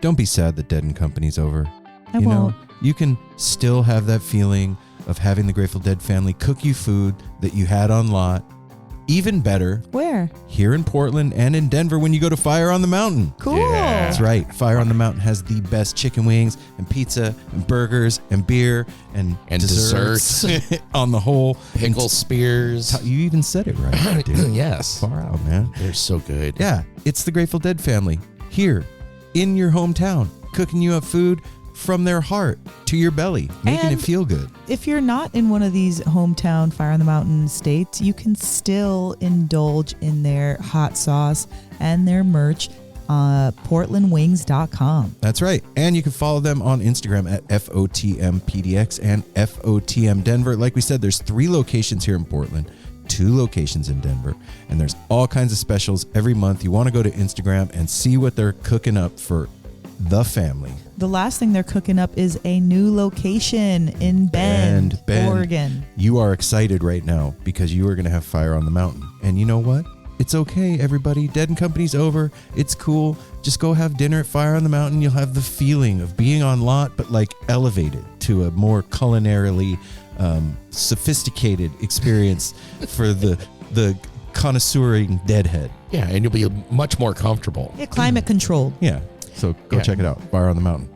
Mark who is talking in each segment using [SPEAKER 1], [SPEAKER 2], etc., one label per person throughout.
[SPEAKER 1] Don't be sad that Dead & Company's over.
[SPEAKER 2] I won't.
[SPEAKER 1] You can still have that feeling of having the Grateful Dead family cook you food that you had on lot. Even better.
[SPEAKER 2] Where?
[SPEAKER 1] Here in Portland and in Denver when you go to Fire on the Mountain.
[SPEAKER 2] Cool.
[SPEAKER 3] Yeah.
[SPEAKER 1] That's right. Fire on the Mountain has the best chicken wings and pizza and burgers and beer and desserts on the whole.
[SPEAKER 3] Pickle spears.
[SPEAKER 1] You even said it right, dude.
[SPEAKER 3] Yes.
[SPEAKER 1] Far out, man.
[SPEAKER 3] They're so good.
[SPEAKER 1] Yeah, it's the Grateful Dead family here in your hometown, cooking you up food from their heart to your belly, making it feel good.
[SPEAKER 2] If you're not in one of these hometown Fire on the Mountain states, you can still indulge in their hot sauce and their merch, portlandwings.com.
[SPEAKER 1] That's right. And you can follow them on Instagram at FOTMPDX and FOTM Denver. Like we said, there's 3 locations here in Portland, 2 locations in Denver, and there's all kinds of specials every month. You want to go to Instagram and see what they're cooking up for the family.
[SPEAKER 2] The last thing they're cooking up is a new location in Bend, Oregon.
[SPEAKER 1] You are excited right now because you are going to have Fire on the Mountain. And you know what? It's okay, everybody. Dead & Company's over. It's cool. Just go have dinner at Fire on the Mountain. You'll have the feeling of being on lot, but like elevated to a more culinarily sophisticated experience for the connoisseuring deadhead.
[SPEAKER 3] Yeah, and you'll be much more comfortable.
[SPEAKER 2] Yeah, climate controlled.
[SPEAKER 1] Yeah, so go check it out, Fire on the Mountain.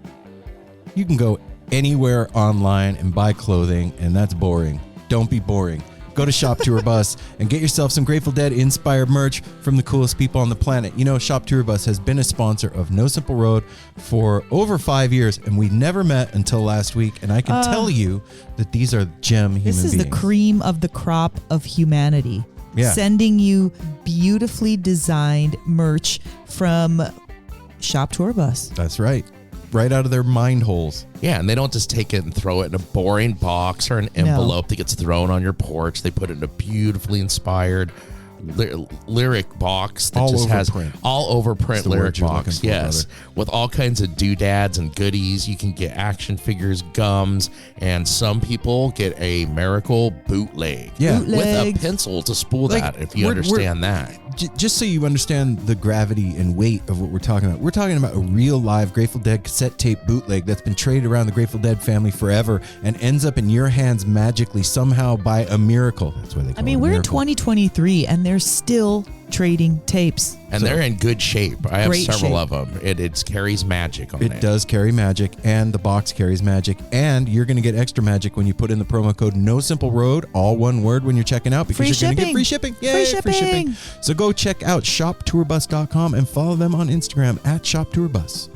[SPEAKER 1] You can go anywhere online and buy clothing, and that's boring. Don't be boring. Go to Shop Tour Bus and get yourself some Grateful Dead inspired merch from the coolest people on the planet. You know, Shop Tour Bus has been a sponsor of No Simple Road for over 5 years, and we never met until last week. And I can tell you that these are gem human beings.
[SPEAKER 2] This is the cream of the crop of humanity.
[SPEAKER 1] Yeah.
[SPEAKER 2] Sending you beautifully designed merch from Shop Tour Bus.
[SPEAKER 1] That's right. Right out of their mind holes.
[SPEAKER 3] Yeah, and they don't just take it and throw it in a boring box or an envelope that gets thrown on your porch. They put it in a beautifully inspired lyric box that just has all over print lyric box. Yes, with all kinds of doodads and goodies. You can get action figures, gums, and some people get a miracle bootleg.
[SPEAKER 1] Yeah,
[SPEAKER 3] with a pencil to spool that. If you understand that.
[SPEAKER 1] Just so you understand the gravity and weight of what we're talking about. We're talking about a real live Grateful Dead cassette tape bootleg that's been traded around the Grateful Dead family forever and ends up in your hands magically somehow by a miracle. That's why they call it a miracle.
[SPEAKER 2] We're in 2023 and they're still trading tapes.
[SPEAKER 3] And they're in good shape. I have several
[SPEAKER 2] shape.
[SPEAKER 3] of them. It carries magic on it.
[SPEAKER 1] It does carry magic, and the box carries magic, and you're going to get extra magic when you put in the promo code No Simple Road, all one word, when you're checking out, because you're going to get free shipping. Yay, free shipping. So go check out shoptourbus.com and follow them on Instagram at shoptourbus.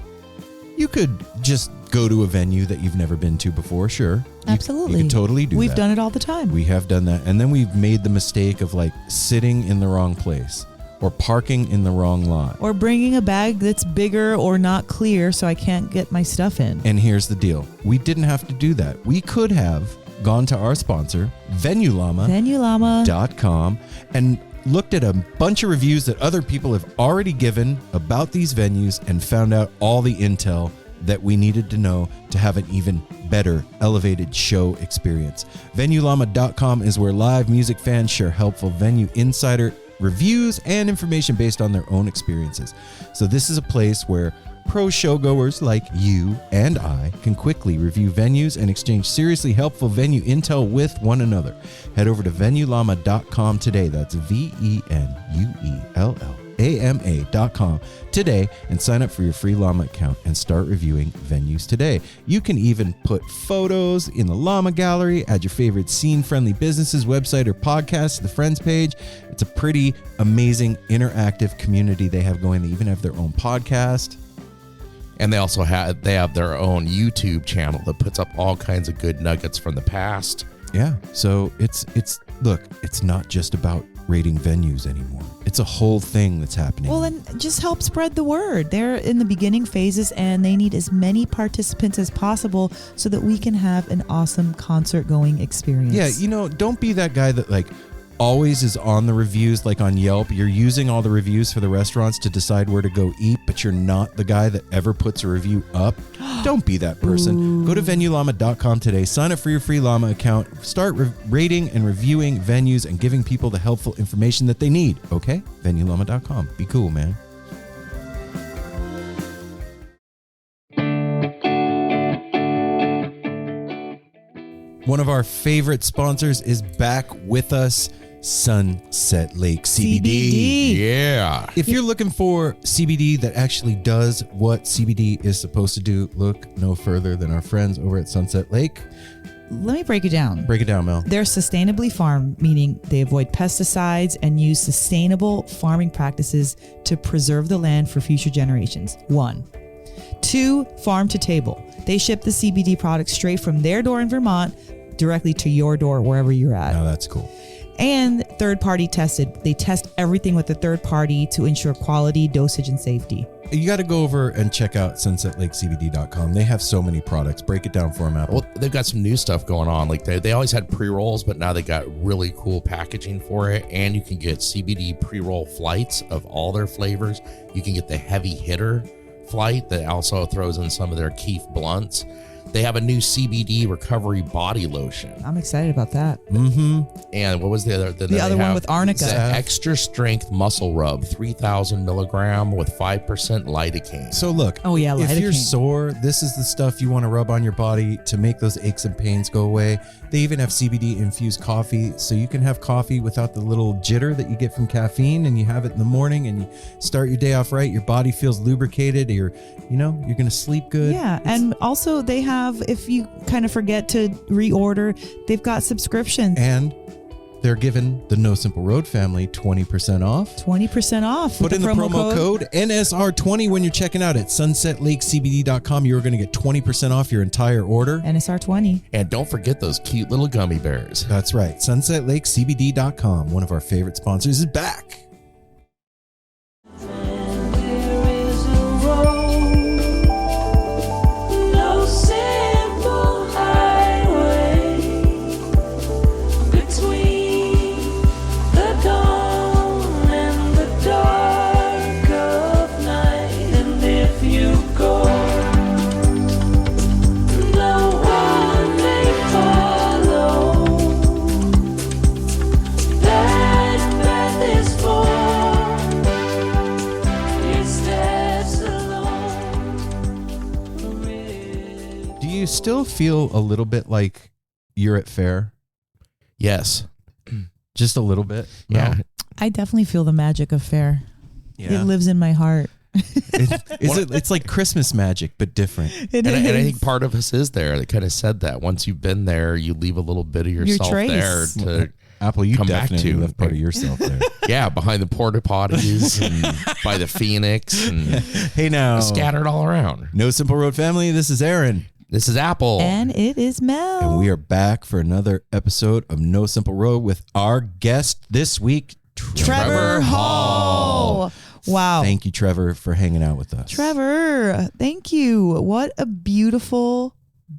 [SPEAKER 1] You could just go to a venue that you've never been to before, sure.
[SPEAKER 2] Absolutely.
[SPEAKER 1] You could totally do that.
[SPEAKER 2] We've done it all the time.
[SPEAKER 1] We have done that. And then we've made the mistake of like sitting in the wrong place or parking in the wrong lot.
[SPEAKER 2] Or bringing a bag that's bigger or not clear so I can't get my stuff in.
[SPEAKER 1] And here's the deal. We didn't have to do that. We could have gone to our sponsor, VenueLlama.com, and looked at a bunch of reviews that other people have already given about these venues and found out all the intel that we needed to know to have an even better elevated show experience. VenueLlama.com is where live music fans share helpful venue insider reviews and information based on their own experiences. So this is a place where pro showgoers like you and I can quickly review venues and exchange seriously helpful venue intel with one another. Head over to VenueLlama.com today. That's VenueLlama.com today and sign up for your free Llama account and start reviewing venues today. You can even put photos in the Llama gallery, add your favorite scene-friendly businesses, website, or podcast to the friends page. It's a pretty amazing interactive community they have going. They even have their own podcast.
[SPEAKER 3] And they also have their own YouTube channel that puts up all kinds of good nuggets from the past.
[SPEAKER 1] Yeah. So it's not just about rating venues anymore. It's a whole thing that's happening.
[SPEAKER 2] Well, and just help spread the word. They're in the beginning phases and they need as many participants as possible so that we can have an awesome concert going experience.
[SPEAKER 1] Yeah, don't be that guy that like always is on the reviews, like on Yelp. You're using all the reviews for the restaurants to decide where to go eat, but you're not the guy that ever puts a review up. Don't be that person. Go to venuelama.com today. Sign up for your free Llama account. Start rating and reviewing venues and giving people the helpful information that they need. Okay? venuelama.com. Be cool, man. One of our favorite sponsors is back with us, Sunset Lake CBD.
[SPEAKER 3] Yeah.
[SPEAKER 1] If you're looking for CBD that actually does what CBD is supposed to do, look no further than our friends over at Sunset Lake.
[SPEAKER 2] Let me break it down.
[SPEAKER 1] Break it down, Mel.
[SPEAKER 2] They're sustainably farmed, meaning they avoid pesticides and use sustainable farming practices to preserve the land for future generations. 1. 2, farm to table. They ship the CBD products straight from their door in Vermont directly to your door wherever you're at.
[SPEAKER 1] Oh, that's cool.
[SPEAKER 2] And third party tested. They test everything with a third party to ensure quality, dosage, and safety.
[SPEAKER 1] You got to go over and check out sunsetlakecbd.com. They have so many products. Break it down for them, Apple.
[SPEAKER 3] Well, they've got some new stuff going on. Like they always had pre-rolls, but now they got really cool packaging for it. And you can get CBD pre-roll flights of all their flavors. You can get the heavy hitter flight that also throws in some of their Keef blunts. They have a new CBD recovery body lotion.
[SPEAKER 2] I'm excited about that.
[SPEAKER 1] Mm-hmm.
[SPEAKER 3] And what was the other?
[SPEAKER 2] The other one with arnica.
[SPEAKER 3] The extra strength muscle rub, 3,000 milligram with 5% lidocaine.
[SPEAKER 1] So look,
[SPEAKER 2] Oh, yeah,
[SPEAKER 1] if you're
[SPEAKER 2] lidocaine.
[SPEAKER 1] sore, this is the stuff you want to rub on your body to make those aches and pains go away. They even have CBD infused coffee, so you can have coffee without the little jitter that you get from caffeine, and you have it in the morning and you start your day off right. Your body feels lubricated. You're going to sleep good.
[SPEAKER 2] Yeah, and also they have, if you kind of forget to reorder, they've got subscriptions.
[SPEAKER 1] And they're giving the No Simple Road family 20% off.
[SPEAKER 2] 20% off.
[SPEAKER 1] Put in the promo code NSR20 when you're checking out at sunsetlakecbd.com. You're going to get 20% off your entire order.
[SPEAKER 2] NSR20.
[SPEAKER 3] And don't forget those cute little gummy bears.
[SPEAKER 1] That's right. sunsetlakecbd.com. One of our favorite sponsors is back. Still feel a little bit like you're at fair?
[SPEAKER 3] Yes.
[SPEAKER 1] Just a little bit?
[SPEAKER 3] Yeah.
[SPEAKER 1] No?
[SPEAKER 2] I definitely feel the magic of fair.
[SPEAKER 1] Yeah.
[SPEAKER 2] It lives in my heart.
[SPEAKER 1] It's like Christmas magic, but different.
[SPEAKER 3] And I think part of us is there. They kind of said that once you've been there, you leave a little bit of yourself there to
[SPEAKER 1] Apple, you
[SPEAKER 3] come back
[SPEAKER 1] definitely
[SPEAKER 3] to.
[SPEAKER 1] left part of yourself there.
[SPEAKER 3] Yeah, behind the porta potties and by the Phoenix and
[SPEAKER 1] hey now,
[SPEAKER 3] scattered all around.
[SPEAKER 1] No Simple Road family, this is Aaron.
[SPEAKER 3] This is Apple.
[SPEAKER 2] And it is Mel.
[SPEAKER 1] And we are back for another episode of No Simple Road with our guest this week,
[SPEAKER 2] Trevor Hall. Wow.
[SPEAKER 1] Thank you, Trevor, for hanging out with us.
[SPEAKER 2] Trevor, thank you. What a beautiful,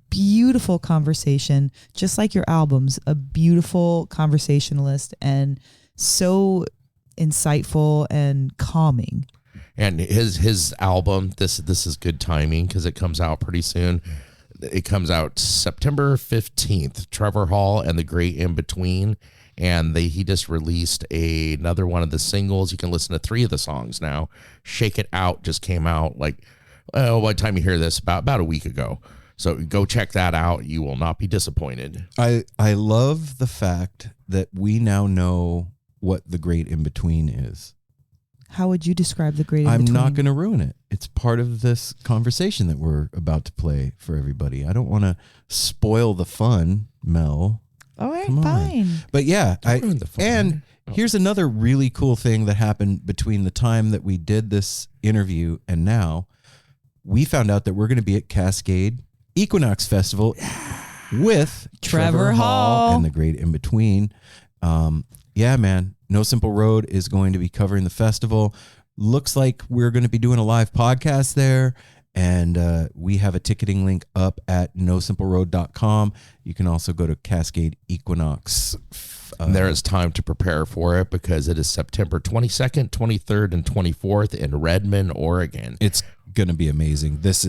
[SPEAKER 2] beautiful conversation. Just like your albums, a beautiful conversationalist and so insightful and calming.
[SPEAKER 3] And his album, this is good timing because it comes out pretty soon. It comes out September 15th, Trevor Hall and the Great In Between. And he just released another one of the singles. You can listen to 3 of the songs now. Shake It Out just came out by the time you hear this, about a week ago. So go check that out. You will not be disappointed.
[SPEAKER 1] I love the fact that we now know what the Great In Between is.
[SPEAKER 2] How would you describe the Great In
[SPEAKER 1] I'm
[SPEAKER 2] Between?
[SPEAKER 1] not going to ruin it. It's part of this conversation that we're about to play for everybody. I don't want to spoil the fun, Mel.
[SPEAKER 2] All right,
[SPEAKER 1] Come on.
[SPEAKER 2] fine.
[SPEAKER 1] But yeah,
[SPEAKER 3] ruin the fun.
[SPEAKER 1] Here's another really cool thing that happened between the time that we did this interview and now. We found out that we're going to be at Cascade Equinox Festival with
[SPEAKER 2] Trevor Hall
[SPEAKER 1] and the Great In Between. Yeah, man. No Simple Road is going to be covering the festival. Looks like we're going to be doing a live podcast there. And we have a ticketing link up at nosimpleroad.com. You can also go to Cascade Equinox stuff.
[SPEAKER 3] And there is time to prepare for it because it is September 22nd, 23rd, and 24th in Redmond, Oregon.
[SPEAKER 1] It's going to be amazing. It's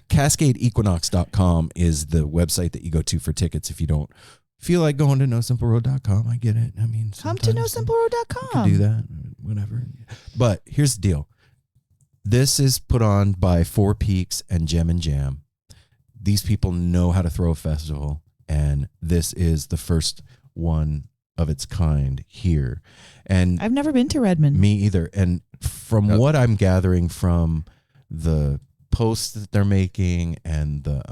[SPEAKER 1] CascadeEquinox.com is the website that you go to for tickets if you don't feel like going to NoSimpleRoad.com. I get it. I mean,
[SPEAKER 2] come to NoSimpleRoad.com.
[SPEAKER 1] You can do that, whatever. But here's the deal. This is put on by Four Peaks and Gem and Jam. These people know how to throw a festival, and this is the first one of its kind here. And
[SPEAKER 2] I've never been to Redmond.
[SPEAKER 1] Me either. And from what I'm gathering from the posts that they're making and the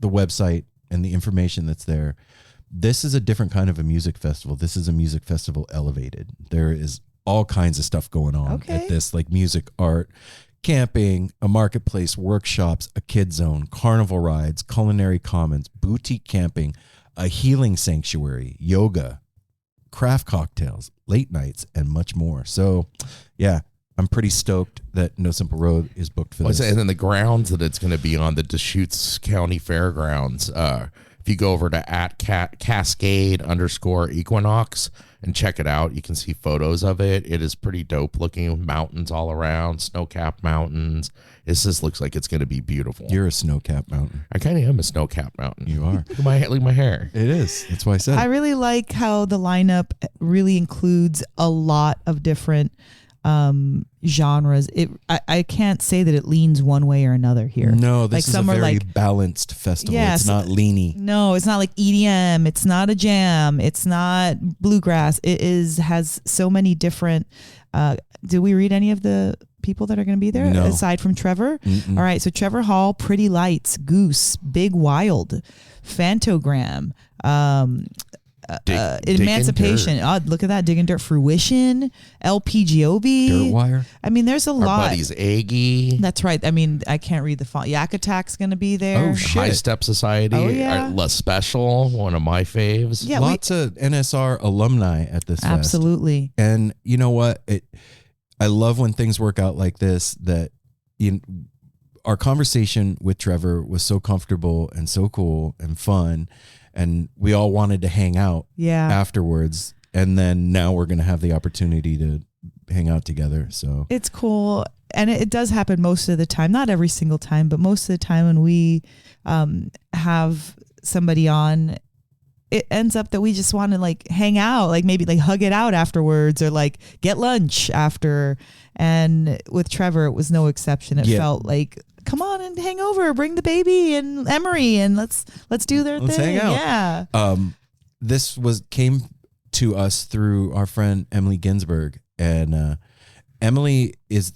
[SPEAKER 1] website and the information that's there, this is a different kind of a music festival. This is a music festival elevated. There is all kinds of stuff going on at this, like music, art, camping, a marketplace, workshops, a kid zone, carnival rides, culinary commons, boutique camping, a healing sanctuary, yoga, craft cocktails, late nights, and much more. So, yeah, I'm pretty stoked that No Simple Road is booked for this.
[SPEAKER 3] And then the grounds that it's going to be on, the Deschutes County Fairgrounds. If you go over to @Cascade_Equinox and check it out, you can see photos of it. It is pretty dope looking. Mountains all around, snow-capped mountains. It just looks like it's going to be beautiful.
[SPEAKER 1] You're a snow-capped mountain.
[SPEAKER 3] I kind of am a snow-capped mountain.
[SPEAKER 1] You are.
[SPEAKER 3] Look at my hair.
[SPEAKER 1] It is. That's why I said
[SPEAKER 2] I really like how the lineup really includes a lot of different genres. I can't say that it leans one way or another here.
[SPEAKER 1] No, this is a very balanced festival. It's not leany.
[SPEAKER 2] No, it's not like EDM. It's not a jam. It's not bluegrass. It has so many different. Did we read any of the people that are going to be there aside from Trevor?
[SPEAKER 1] Mm-mm.
[SPEAKER 2] All right, so Trevor Hall, Pretty Lights, Goose, Big Wild, Fantogram, Emancipation. Oh, look at that. Digging Dirt, Fruition, LPGOB.
[SPEAKER 1] Dirtwire.
[SPEAKER 2] I mean, there's a lot.
[SPEAKER 3] Our buddies Aggie.
[SPEAKER 2] That's right. I mean, I can't read the font. Yak Attack's going to be there.
[SPEAKER 1] Oh, shit.
[SPEAKER 3] High Step Society.
[SPEAKER 2] Oh, yeah.
[SPEAKER 3] La Special, one of my faves.
[SPEAKER 2] Yeah,
[SPEAKER 1] Lots of NSR alumni at this fest.
[SPEAKER 2] Absolutely.
[SPEAKER 1] And you know what? I love when things work out like this, that our conversation with Trevor was so comfortable and so cool and fun. And we all wanted to hang out afterwards. And then now we're going to have the opportunity to hang out together. So
[SPEAKER 2] it's cool. And it does happen most of the time, not every single time, but most of the time when we have somebody on, it ends up that we just want to like hang out, like maybe like hug it out afterwards or like get lunch after. And with Trevor, it was no exception. It felt like, come on and hang over, bring the baby and Emery and let's do their thing.
[SPEAKER 1] Hang out.
[SPEAKER 2] Yeah.
[SPEAKER 1] This came to us through our friend Emily Ginsberg, and Emily is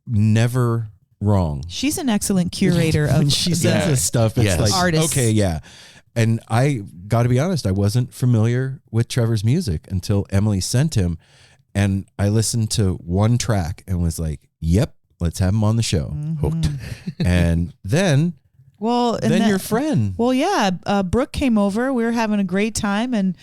[SPEAKER 1] never wrong.
[SPEAKER 2] She's an excellent curator of
[SPEAKER 1] when she sends us stuff. It's like
[SPEAKER 2] artists.
[SPEAKER 1] Okay, yeah. And I got to be honest, I wasn't familiar with Trevor's music until Emily sent him, and I listened to one track and was like, "Yep, let's have him on the show."
[SPEAKER 2] Mm-hmm.
[SPEAKER 1] Hooked. And then your friend.
[SPEAKER 2] Well, yeah, Brooke came over. We were having a great time, and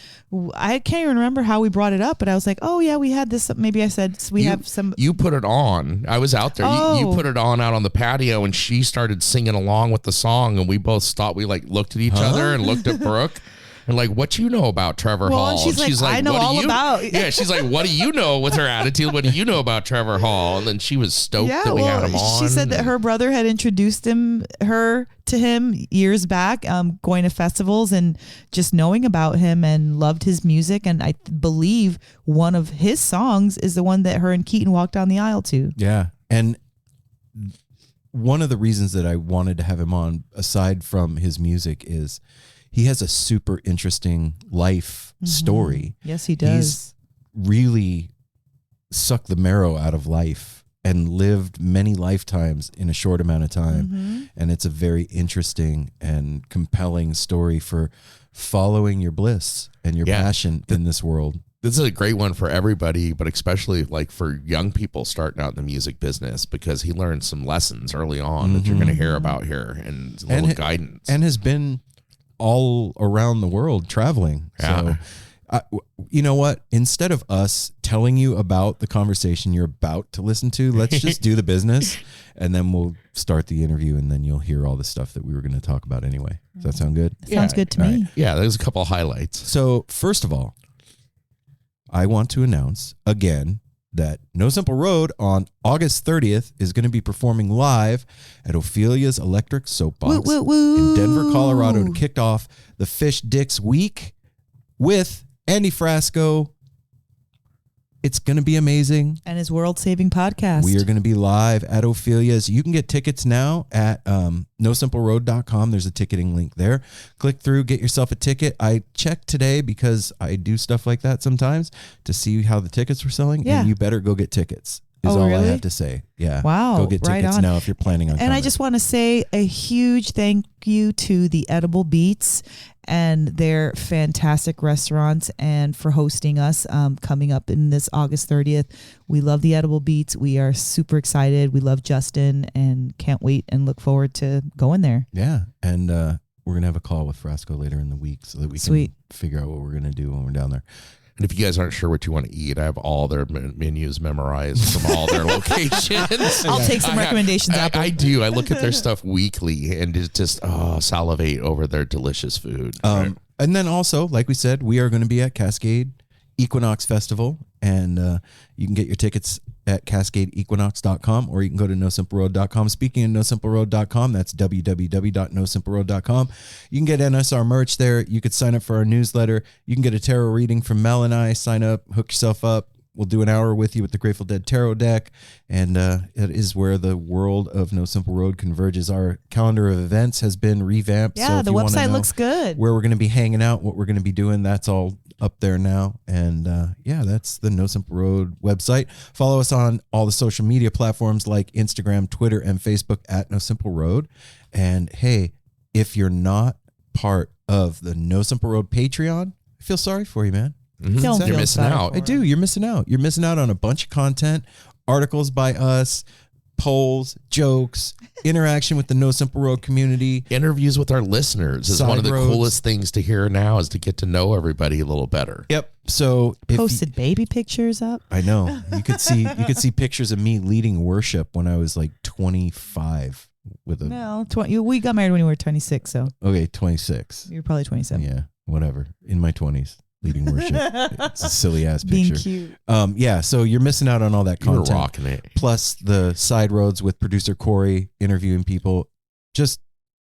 [SPEAKER 2] I can't even remember how we brought it up, but I was like, "Oh yeah, we had this." Maybe I said have some.
[SPEAKER 3] You put it on. I was out there.
[SPEAKER 2] Oh.
[SPEAKER 3] You put it on out on the patio, and she started singing along with the song, and we both stopped. We like looked at each other and looked at Brooke. And like, what you know about Trevor Hall?
[SPEAKER 2] And she's like, I know all about.
[SPEAKER 3] Yeah, she's like, what do you know? With her attitude, what do you know about Trevor Hall? And then she was stoked that we had him on.
[SPEAKER 2] She said that her brother had introduced her to him years back, going to festivals and just knowing about him and loved his music. And I believe one of his songs is the one that her and Keaton walked down the aisle to.
[SPEAKER 1] Yeah, and one of the reasons that I wanted to have him on, aside from his music, is he has a super interesting life story.
[SPEAKER 2] Yes, he does.
[SPEAKER 1] He's really sucked the marrow out of life and lived many lifetimes in a short amount of time. And it's a very interesting and compelling story for following your bliss and your passion in this world.
[SPEAKER 3] This is a great one for everybody, but especially like for young people starting out in the music business, because he learned some lessons early on that you're going to hear about here, and a little guidance.
[SPEAKER 1] And has been all around the world traveling. So You know what? Instead of us telling you about the conversation you're about to listen to, let's just do the business, and then we'll start the interview, and then you'll hear all the stuff that we were going to talk about anyway. Does that sound good?
[SPEAKER 2] Sounds good to me.
[SPEAKER 3] Right. Yeah, there's a couple of highlights.
[SPEAKER 1] So first of all, I want to announce again that No Simple Road on August 30th is going to be performing live at Ophelia's Electric Soapbox in Denver, Colorado, to kick off the Fish Dicks Week with Andy Frasco. It's going to be amazing.
[SPEAKER 2] And his world-saving podcast.
[SPEAKER 1] We are going to be live at Ophelia's. You can get tickets now at nosimpleroad.com. There's a ticketing link there. Click through, get yourself a ticket. I checked today because I do stuff like that sometimes to see how the tickets were selling.
[SPEAKER 2] Yeah.
[SPEAKER 1] And you better go get tickets. Is all
[SPEAKER 2] really?
[SPEAKER 1] I have to say. Yeah.
[SPEAKER 2] Wow.
[SPEAKER 1] Go get tickets now if you're planning on
[SPEAKER 2] And
[SPEAKER 1] coming.
[SPEAKER 2] I just want to say a huge thank you to the Edible Beats and their fantastic restaurants and for hosting us coming up in this August 30th. We love the Edible Beats. We are super excited. We love Justin and can't wait and look forward to going there.
[SPEAKER 1] Yeah. And we're going to have a call with Frasco later in the week so that we can figure out what we're going to do when we're down there.
[SPEAKER 3] And if you guys aren't sure what you want to eat, I have all their menus memorized from all their locations.
[SPEAKER 2] I'll take some recommendations.
[SPEAKER 3] I do. I look at their stuff weekly and just salivate over their delicious food.
[SPEAKER 1] And then also, like we said, we are going to be at Cascade Equinox Festival, and you can get your tickets at cascadeequinox.com, or you can go to nosimpleroad.com. Speaking of nosimpleroad.com, that's www.nosimpleroad.com. You can get NSR merch there. You could sign up for our newsletter. You can get a tarot reading from Mel and I. Sign up, hook yourself up. We'll do an hour with you with the Grateful Dead Tarot deck, and it is where the world of No Simple Road converges. Our calendar of events has been revamped.
[SPEAKER 2] Yeah,
[SPEAKER 1] so
[SPEAKER 2] the website looks good.
[SPEAKER 1] Where we're going to be hanging out, what we're going to be doing, that's all up there now. And that's the No Simple Road website. Follow us on all the social media platforms like Instagram, Twitter, and Facebook at No Simple Road. And hey, if you're not part of the No Simple Road Patreon, I feel sorry for you, man.
[SPEAKER 2] Don't
[SPEAKER 3] You're
[SPEAKER 2] feel
[SPEAKER 3] missing
[SPEAKER 2] sorry
[SPEAKER 3] out.
[SPEAKER 2] for
[SPEAKER 1] I do. You're missing out. You're missing out on a bunch of content, articles by us, polls, jokes, interaction with the No Simple Road community.
[SPEAKER 3] Interviews with our listeners is
[SPEAKER 1] Side
[SPEAKER 3] one of the
[SPEAKER 1] roads.
[SPEAKER 3] coolest things to hear now, is to get to know everybody a little better.
[SPEAKER 1] Yep. So if
[SPEAKER 2] Posted baby pictures up.
[SPEAKER 1] I know you could see pictures of me leading worship when I was like 25 with a
[SPEAKER 2] No, we got married when we were 26, so
[SPEAKER 1] 26.
[SPEAKER 2] you're probably 27.
[SPEAKER 1] Yeah, whatever. In my 20s. Leading worship. It's a silly ass picture.
[SPEAKER 2] Being cute.
[SPEAKER 1] So you're missing out on all that
[SPEAKER 3] You're
[SPEAKER 1] content.
[SPEAKER 3] rocking it.
[SPEAKER 1] Plus the side roads with producer Corey interviewing people. Just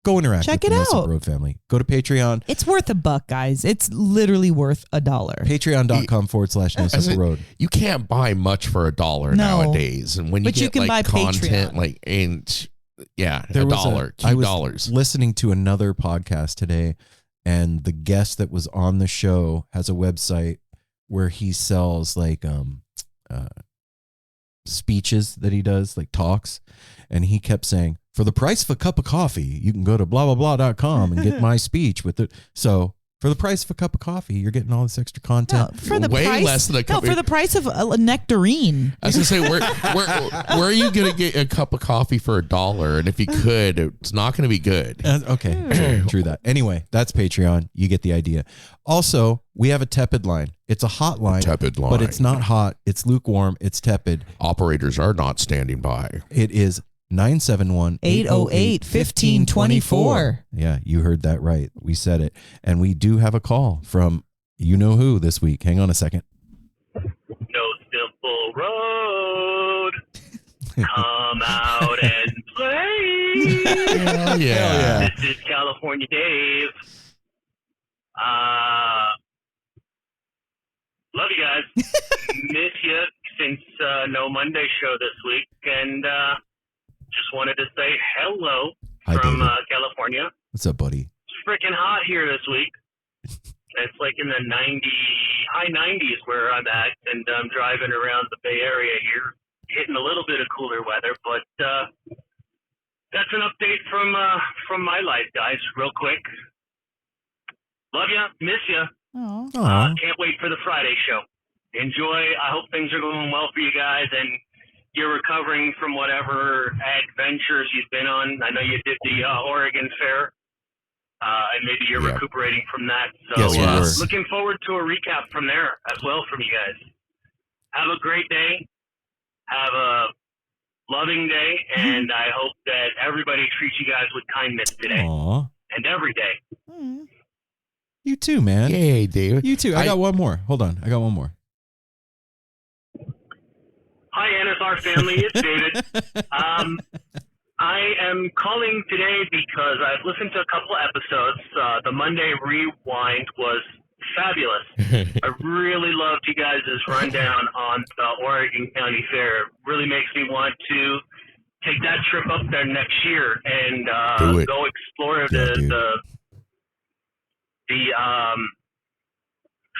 [SPEAKER 1] go interact
[SPEAKER 2] Check
[SPEAKER 1] with the
[SPEAKER 2] it
[SPEAKER 1] No Simple
[SPEAKER 2] out.
[SPEAKER 1] Road family. Go to Patreon.
[SPEAKER 2] It's worth $1, guys. It's literally worth $1.
[SPEAKER 1] Patreon.com/No Simple Road.
[SPEAKER 3] You can't buy much for $1 nowadays, and when you
[SPEAKER 2] But you
[SPEAKER 3] get
[SPEAKER 2] can
[SPEAKER 3] like
[SPEAKER 2] buy
[SPEAKER 3] content,
[SPEAKER 2] Patreon.
[SPEAKER 3] like
[SPEAKER 1] There was
[SPEAKER 3] $1,
[SPEAKER 1] I was
[SPEAKER 3] $2.
[SPEAKER 1] listening to another podcast today, and the guest that was on the show has a website where he sells like speeches that he does, like talks, and he kept saying, for the price of a cup of coffee, you can go to blah blah blah.com and get my speech with it. So for the price of a cup of coffee, you're getting all this extra content.
[SPEAKER 2] No, for the
[SPEAKER 3] Way
[SPEAKER 2] price,
[SPEAKER 3] less than a cup.
[SPEAKER 2] No, for the price of a nectarine.
[SPEAKER 3] I was gonna say, where are you gonna get a cup of coffee for $1? And if you could, it's not gonna be good.
[SPEAKER 1] Okay, true that. Anyway, that's Patreon. You get the idea. Also, we have a tepid line. It's a hot line, but it's not hot. It's lukewarm. It's tepid.
[SPEAKER 3] Operators are not standing by.
[SPEAKER 1] It is 971-808-1524. Yeah, you heard that right. We said it. And we do have a call from you know who this week. Hang on a second.
[SPEAKER 4] No Simple Road. Come out and play.
[SPEAKER 3] Hell yeah.
[SPEAKER 4] This is California Dave. Love you guys. Miss you since no Monday show this week. And just wanted to say hello from California.
[SPEAKER 1] What's up, buddy?
[SPEAKER 4] It's freaking hot here this week. It's like in the high 90s where I'm at, and I'm driving around the Bay Area here, hitting a little bit of cooler weather. But that's an update from my life, guys. Real quick. Love ya, miss ya. Can't wait for the Friday show. Enjoy. I hope things are going well for you guys, and you're recovering from whatever adventures you've been on. I know you did the Oregon Fair. and maybe you're recuperating from that. So looking forward to a recap from there as well from you guys. Have a great day. Have a loving day, and I hope that everybody treats you guys with kindness today.
[SPEAKER 1] Aww.
[SPEAKER 4] And every day.
[SPEAKER 1] You too, man.
[SPEAKER 3] Yay, David.
[SPEAKER 1] You too. I got one more. Hold on. I got one more.
[SPEAKER 4] Hi, NSR family. It's David. I am calling today because I've listened to a couple episodes. The Monday Rewind was fabulous. I really loved you guys' rundown on the Oregon County Fair. It really makes me want to take that trip up there next year and go explore the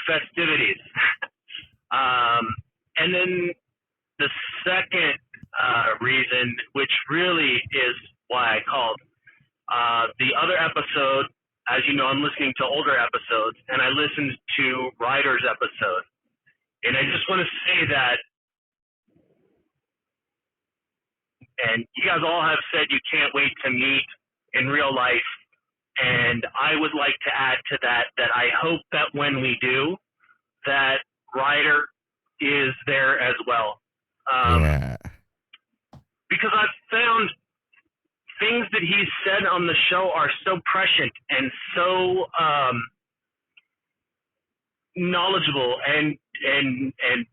[SPEAKER 4] festivities. And then the second reason, which really is why I called, the other episode, as you know, I'm listening to older episodes, and I listened to Ryder's episode. And I just want to say that, and you guys all have said you can't wait to meet in real life. And I would like to add to that I hope that when we do, that Ryder is there as well. Because I've found things that he's said on the show are so prescient and so knowledgeable and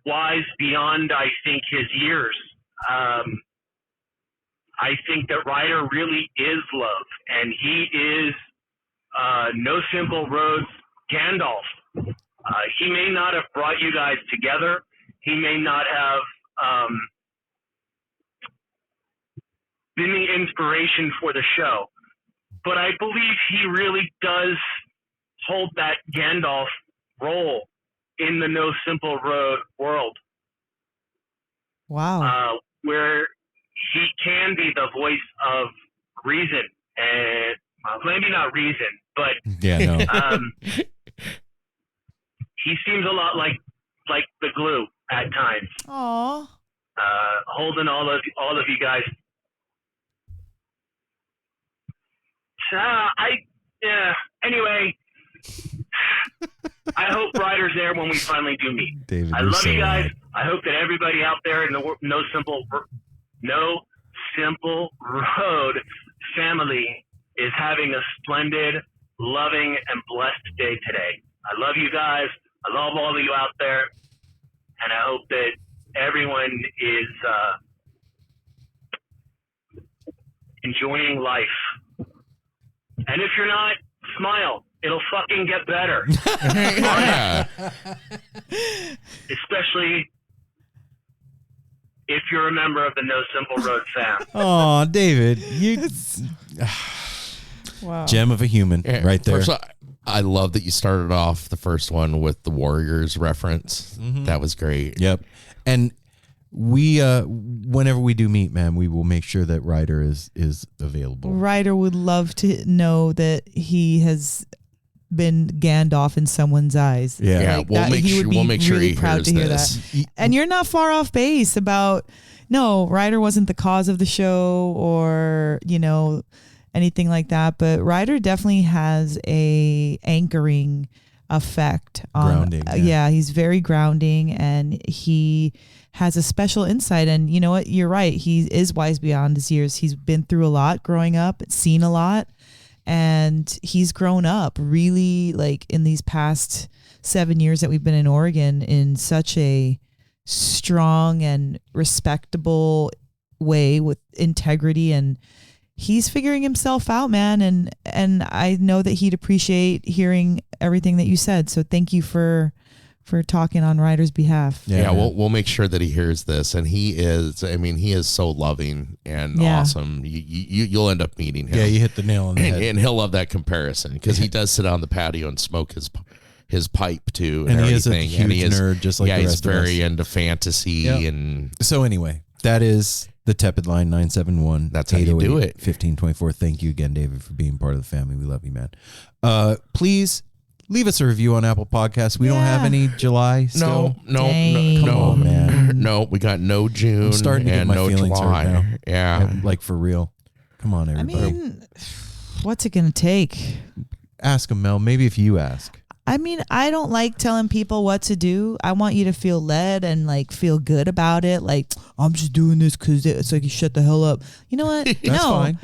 [SPEAKER 4] wise beyond, I think, his years. I think that Ryder really is love, and he is No Simple Roads Gandalf. He may not have brought you guys together. He may not have been the inspiration for the show, but I believe he really does hold that Gandalf role in the No Simple Road world.
[SPEAKER 2] Wow.
[SPEAKER 4] Where he can be the voice of reason, and maybe not reason, but he seems a lot like the glue at times.
[SPEAKER 2] Aww.
[SPEAKER 4] Holding all of you guys. Anyway, I hope Ryder's there when we finally do meet.
[SPEAKER 1] David,
[SPEAKER 4] I love you guys. I hope that everybody out there in the No Simple Road family is having a splendid, loving, and blessed day today. I love you guys. I love all of you out there, and I hope that everyone is enjoying life. And if you're not, smile. It'll fucking get better. Especially if you're a member of the No Simple Road fam.
[SPEAKER 1] Oh, David, you
[SPEAKER 2] wow.
[SPEAKER 1] Gem of a human right there.
[SPEAKER 3] First, I love that you started off the first one with the Warriors reference.
[SPEAKER 1] Mm-hmm.
[SPEAKER 3] That was great.
[SPEAKER 1] Yep. And we, whenever we do meet, man, we will make sure that Ryder is available.
[SPEAKER 2] Ryder would love to know that he has been Gandalf in someone's eyes.
[SPEAKER 1] Yeah,
[SPEAKER 2] like
[SPEAKER 3] we'll make sure he
[SPEAKER 2] proud
[SPEAKER 3] hears
[SPEAKER 2] to hear
[SPEAKER 3] this.
[SPEAKER 2] that. And you're not far off base about Ryder wasn't the cause of the show or anything like that, but Ryder definitely has a anchoring effect on
[SPEAKER 1] grounding.
[SPEAKER 2] He's very grounding, and he has a special insight. And you know what? You're right. He is wise beyond his years. He's been through a lot growing up, seen a lot, and he's grown up really, like, in these past 7 years that we've been in Oregon in such a strong and respectable way with integrity, and he's figuring himself out, man. And I know that he'd appreciate hearing everything that you said. So thank you for talking on Ryder's behalf.
[SPEAKER 3] Yeah, we'll make sure that he hears this. And he is so loving and awesome. You'll end up meeting him.
[SPEAKER 1] Yeah, you hit the nail on the head.
[SPEAKER 3] And he'll love that comparison because he does sit on the patio and smoke his pipe too. And
[SPEAKER 1] he is a
[SPEAKER 3] everything.
[SPEAKER 1] huge nerd, just like the rest
[SPEAKER 3] he's
[SPEAKER 1] of us.
[SPEAKER 3] very into fantasy.
[SPEAKER 1] Yep.
[SPEAKER 3] And
[SPEAKER 1] so anyway, that is the Tepid line, 971.
[SPEAKER 3] That's how you do it.
[SPEAKER 1] 1524. Thank you again, David, for being part of the family. We love you, man. Please leave us a review on Apple Podcasts. We don't have any July still.
[SPEAKER 3] No,
[SPEAKER 1] Come on, man.
[SPEAKER 3] No, we got no June.
[SPEAKER 1] I'm starting to get my feelings
[SPEAKER 3] July.
[SPEAKER 1] hurt now.
[SPEAKER 3] Yeah.
[SPEAKER 1] Like, for real. Come on, everybody.
[SPEAKER 2] I mean, what's it going to take?
[SPEAKER 1] Ask them, Mel. Maybe if you ask.
[SPEAKER 2] I mean, I don't like telling people what to do. I want you to feel led and like feel good about it. Like, I'm just doing this because it's like, you shut the hell up. You know what?
[SPEAKER 1] That's fine.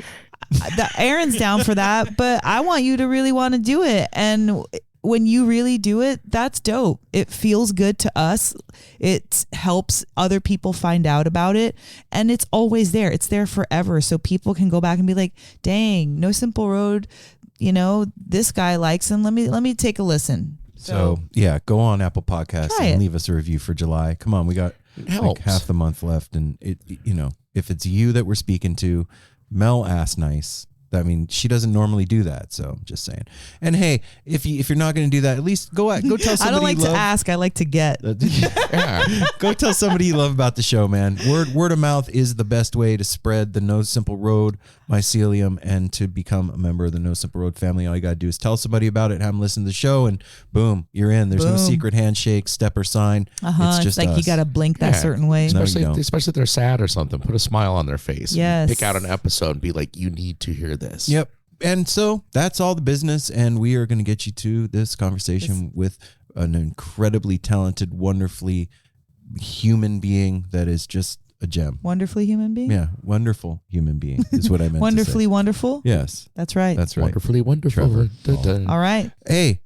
[SPEAKER 2] Aaron's down for that, but I want you to really want to do it. And when you really do it, that's dope. It feels good to us. It helps other people find out about it. And it's always there. It's there forever. So people can go back and be like, dang, No Simple Road, you know, this guy likes him. Let me take a listen.
[SPEAKER 1] So yeah, go on Apple Podcasts and leave us a review for July. Come on, we got like half the month left, and it, you know, if it's you that we're speaking to, Mel asked nice. I mean, she doesn't normally do that, so I'm just saying. And hey, if you're not going to do that, at least go tell somebody.
[SPEAKER 2] I don't like to ask. I like to get.
[SPEAKER 1] Go tell somebody you love about the show, man. Word of mouth is the best way to spread the No Simple Road mycelium and to become a member of the No Simple Road family. All you got to do is tell somebody about it, have them listen to the show, and boom, you're in. There's no secret handshake, step, or sign. It's just
[SPEAKER 2] like
[SPEAKER 1] us.
[SPEAKER 2] You got to blink that certain way.
[SPEAKER 3] Especially if they're sad or something. Put a smile on their face.
[SPEAKER 2] Yes.
[SPEAKER 3] Pick out an episode and be like, you need to hear this.
[SPEAKER 1] Yep. And so that's all the business, and we are going to get you to this conversation with an incredibly talented, wonderfully human being that is just a gem.
[SPEAKER 2] Wonderfully human being?
[SPEAKER 1] Yeah, wonderful human being is what I meant
[SPEAKER 2] Wonderfully
[SPEAKER 1] to say.
[SPEAKER 2] wonderful?
[SPEAKER 1] Yes.
[SPEAKER 2] That's right.
[SPEAKER 1] That's right.
[SPEAKER 3] Wonderfully wonderful.
[SPEAKER 1] Trevor.
[SPEAKER 2] All right.
[SPEAKER 1] Hey,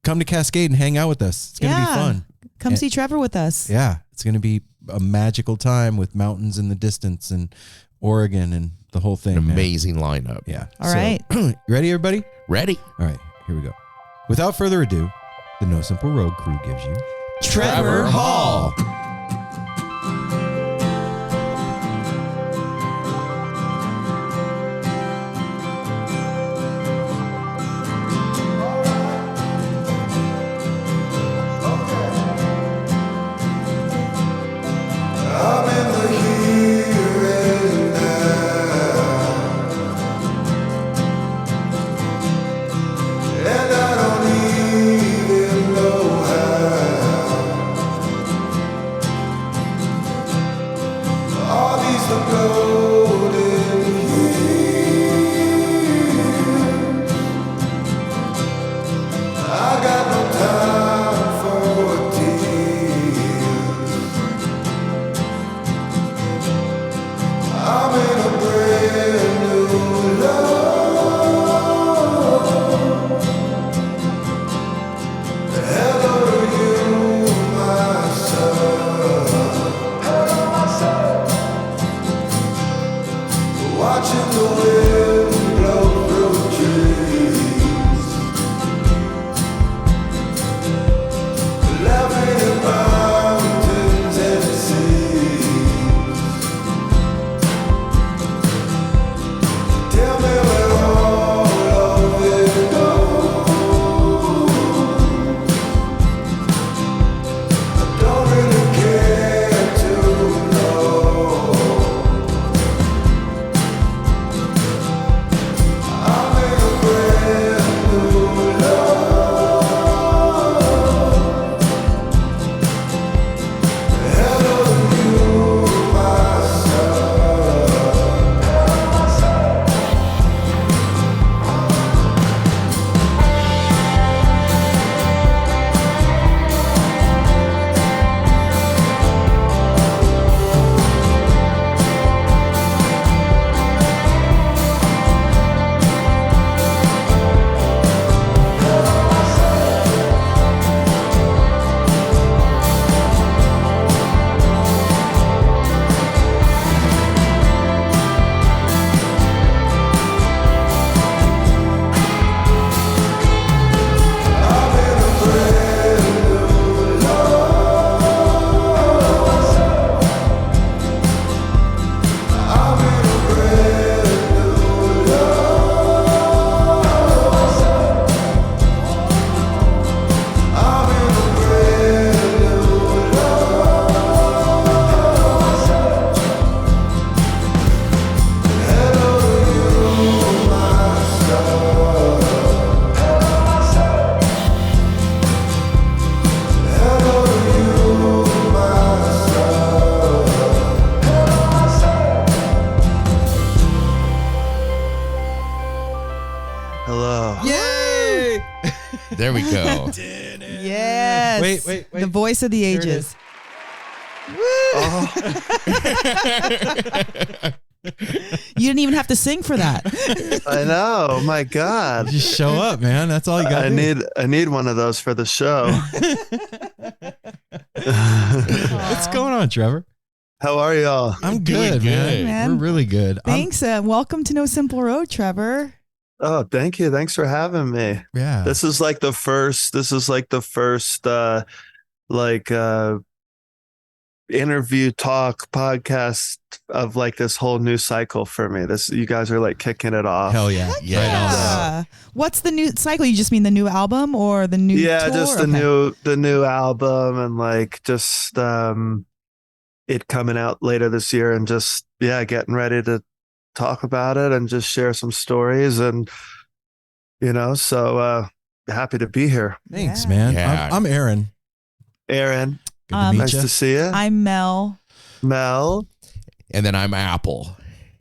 [SPEAKER 1] come to Cascade and hang out with us. It's going to be fun.
[SPEAKER 2] Come see Trevor with us.
[SPEAKER 1] Yeah, it's going to be a magical time with mountains in the distance and Oregon and the whole thing.
[SPEAKER 3] An amazing lineup.
[SPEAKER 1] Yeah.
[SPEAKER 2] All right.
[SPEAKER 1] You ready, everybody?
[SPEAKER 3] Ready?
[SPEAKER 1] All right, here we go. Without further ado, the No Simple Road crew gives you
[SPEAKER 2] Trevor Hall.
[SPEAKER 3] we go.
[SPEAKER 2] Yes.
[SPEAKER 1] Wait.
[SPEAKER 2] The voice of the ages.
[SPEAKER 5] Oh.
[SPEAKER 2] You didn't even have to sing for that.
[SPEAKER 5] I know. My God.
[SPEAKER 1] Just show up, man. That's all you got.
[SPEAKER 5] I need one of those for the show.
[SPEAKER 1] What's going on, Trevor?
[SPEAKER 5] How are y'all?
[SPEAKER 1] I'm good, man. We're really good.
[SPEAKER 2] Thanks. Welcome to No Simple Road, Trevor.
[SPEAKER 5] Oh, thank you. Thanks for having me.
[SPEAKER 1] Yeah.
[SPEAKER 5] This is like the first interview talk podcast of like this whole new cycle for me. You guys are like kicking it off.
[SPEAKER 1] Hell yeah.
[SPEAKER 2] Yeah. What's the new cycle? You just mean the new album or the new tour?
[SPEAKER 5] Just the new album and like just it coming out later this year and just getting ready to talk about it and just share some stories and so happy to be here.
[SPEAKER 1] Thanks, man.
[SPEAKER 3] Yeah.
[SPEAKER 1] I'm Aaron.
[SPEAKER 5] Aaron.
[SPEAKER 1] Good to meet
[SPEAKER 5] Nice
[SPEAKER 1] you.
[SPEAKER 5] to see you.
[SPEAKER 2] I'm Mel.
[SPEAKER 5] Mel.
[SPEAKER 3] And then I'm Apple.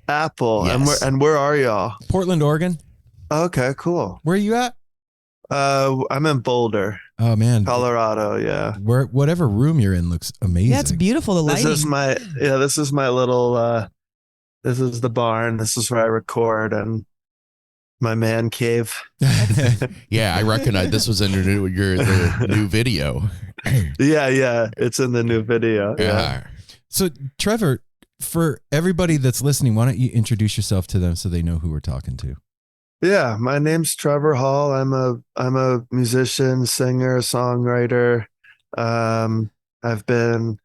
[SPEAKER 5] Yes. And where are y'all?
[SPEAKER 1] Portland, Oregon.
[SPEAKER 5] Okay, cool.
[SPEAKER 1] Where are you at?
[SPEAKER 5] I'm in Boulder,
[SPEAKER 1] Oh man,
[SPEAKER 5] Colorado. Yeah.
[SPEAKER 1] Whatever room you're in looks amazing.
[SPEAKER 2] Yeah, it's beautiful. The lighting.
[SPEAKER 5] This is my little. This is the barn. This is where I record and my man cave.
[SPEAKER 3] Yeah, I recognize this was in the new video.
[SPEAKER 5] Yeah, it's in the new video.
[SPEAKER 3] Yeah.
[SPEAKER 1] So, Trevor, for everybody that's listening, why don't you introduce yourself to them so they know who we're talking to?
[SPEAKER 5] Yeah, my name's Trevor Hall. I'm a musician, singer, songwriter. I've been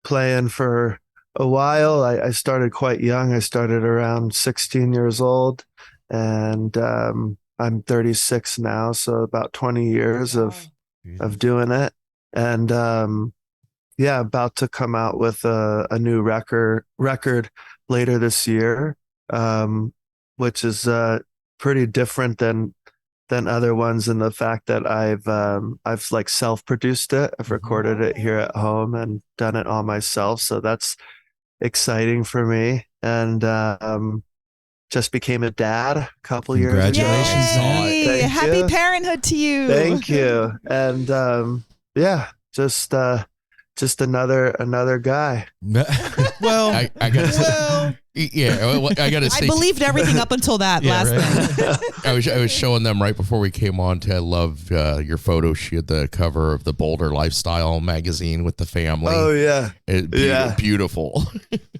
[SPEAKER 5] playing for a while. I started quite young. I started around 16 years old, and I'm 36 now, so about 20 years of doing it. And about to come out with a new record later this year, which is pretty different than other ones in the fact that I've like self-produced it. I've recorded it here at home and done it all myself, so that's exciting for me. And just became a dad a couple years ago.
[SPEAKER 1] Congratulations.
[SPEAKER 2] Yay!
[SPEAKER 5] Thank
[SPEAKER 2] Happy
[SPEAKER 5] you.
[SPEAKER 2] parenthood to you.
[SPEAKER 5] Thank you. And just another guy.
[SPEAKER 1] Well,
[SPEAKER 3] I gotta say, I gotta say,
[SPEAKER 2] I believed everything up until that last thing.
[SPEAKER 3] I was showing them right before we came on. I love your photo. She had the cover of the Boulder Lifestyle magazine with the family.
[SPEAKER 5] Oh yeah,
[SPEAKER 3] beautiful.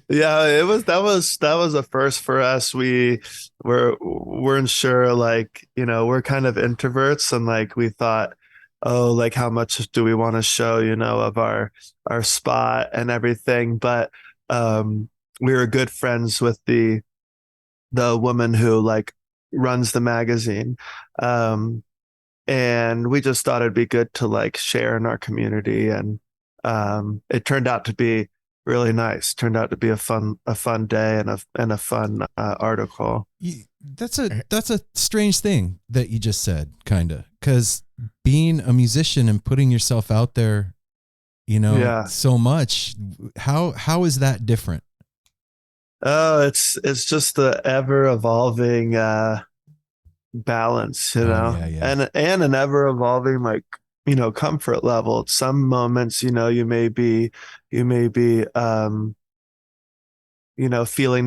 [SPEAKER 5] Yeah, that was a first for us. We weren't sure, like, we're kind of introverts, and like we thought, oh, like how much do we want to show, of our spot and everything. But we were good friends with the woman who like runs the magazine. And we just thought it'd be good to like share in our community. And it turned out to be really nice. Turned out to be a fun day and a fun article.
[SPEAKER 1] that's a strange thing that you just said, kind of, because being a musician and putting yourself out there, so much. How is that different?
[SPEAKER 5] Oh, it's just the ever evolving balance, and an ever evolving like comfort level. At some moments, you may be feeling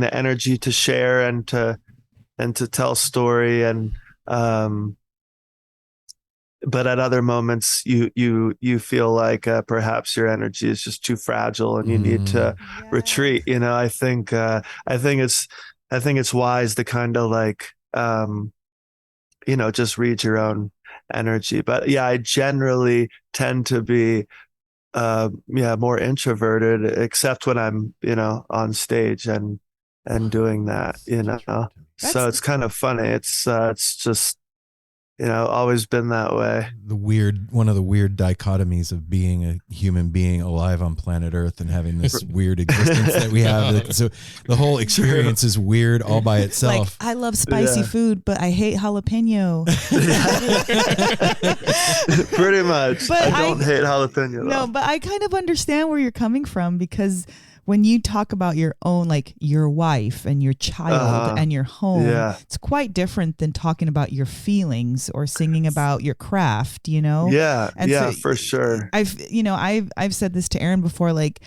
[SPEAKER 5] the energy to share and to tell story, and but at other moments you feel like perhaps your energy is just too fragile and you need to retreat. I think it's wise to kind of like just read your own energy. But yeah, I generally tend to be more introverted, except when I'm on stage and doing that. So it's kind of funny. It's just always been that way.
[SPEAKER 1] One of the weird dichotomies of being a human being alive on planet Earth and having this weird existence that we have. So the whole experience is weird all by itself.
[SPEAKER 2] Like, I love spicy food, but I hate jalapeno.
[SPEAKER 5] Pretty much.
[SPEAKER 2] But
[SPEAKER 5] I don't hate jalapeno.
[SPEAKER 2] No, but I kind of understand where you're coming from, because when you talk about your own, like your wife and your child and your home, it's quite different than talking about your feelings or singing about your craft, you know?
[SPEAKER 5] Yeah.
[SPEAKER 2] And
[SPEAKER 5] yeah,
[SPEAKER 2] so
[SPEAKER 5] for sure.
[SPEAKER 2] I've said this to Aaron before, like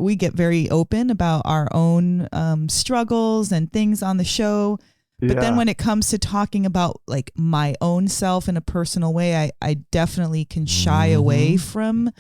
[SPEAKER 2] we get very open about our own struggles and things on the show. But then when it comes to talking about like my own self in a personal way, I definitely can shy away from,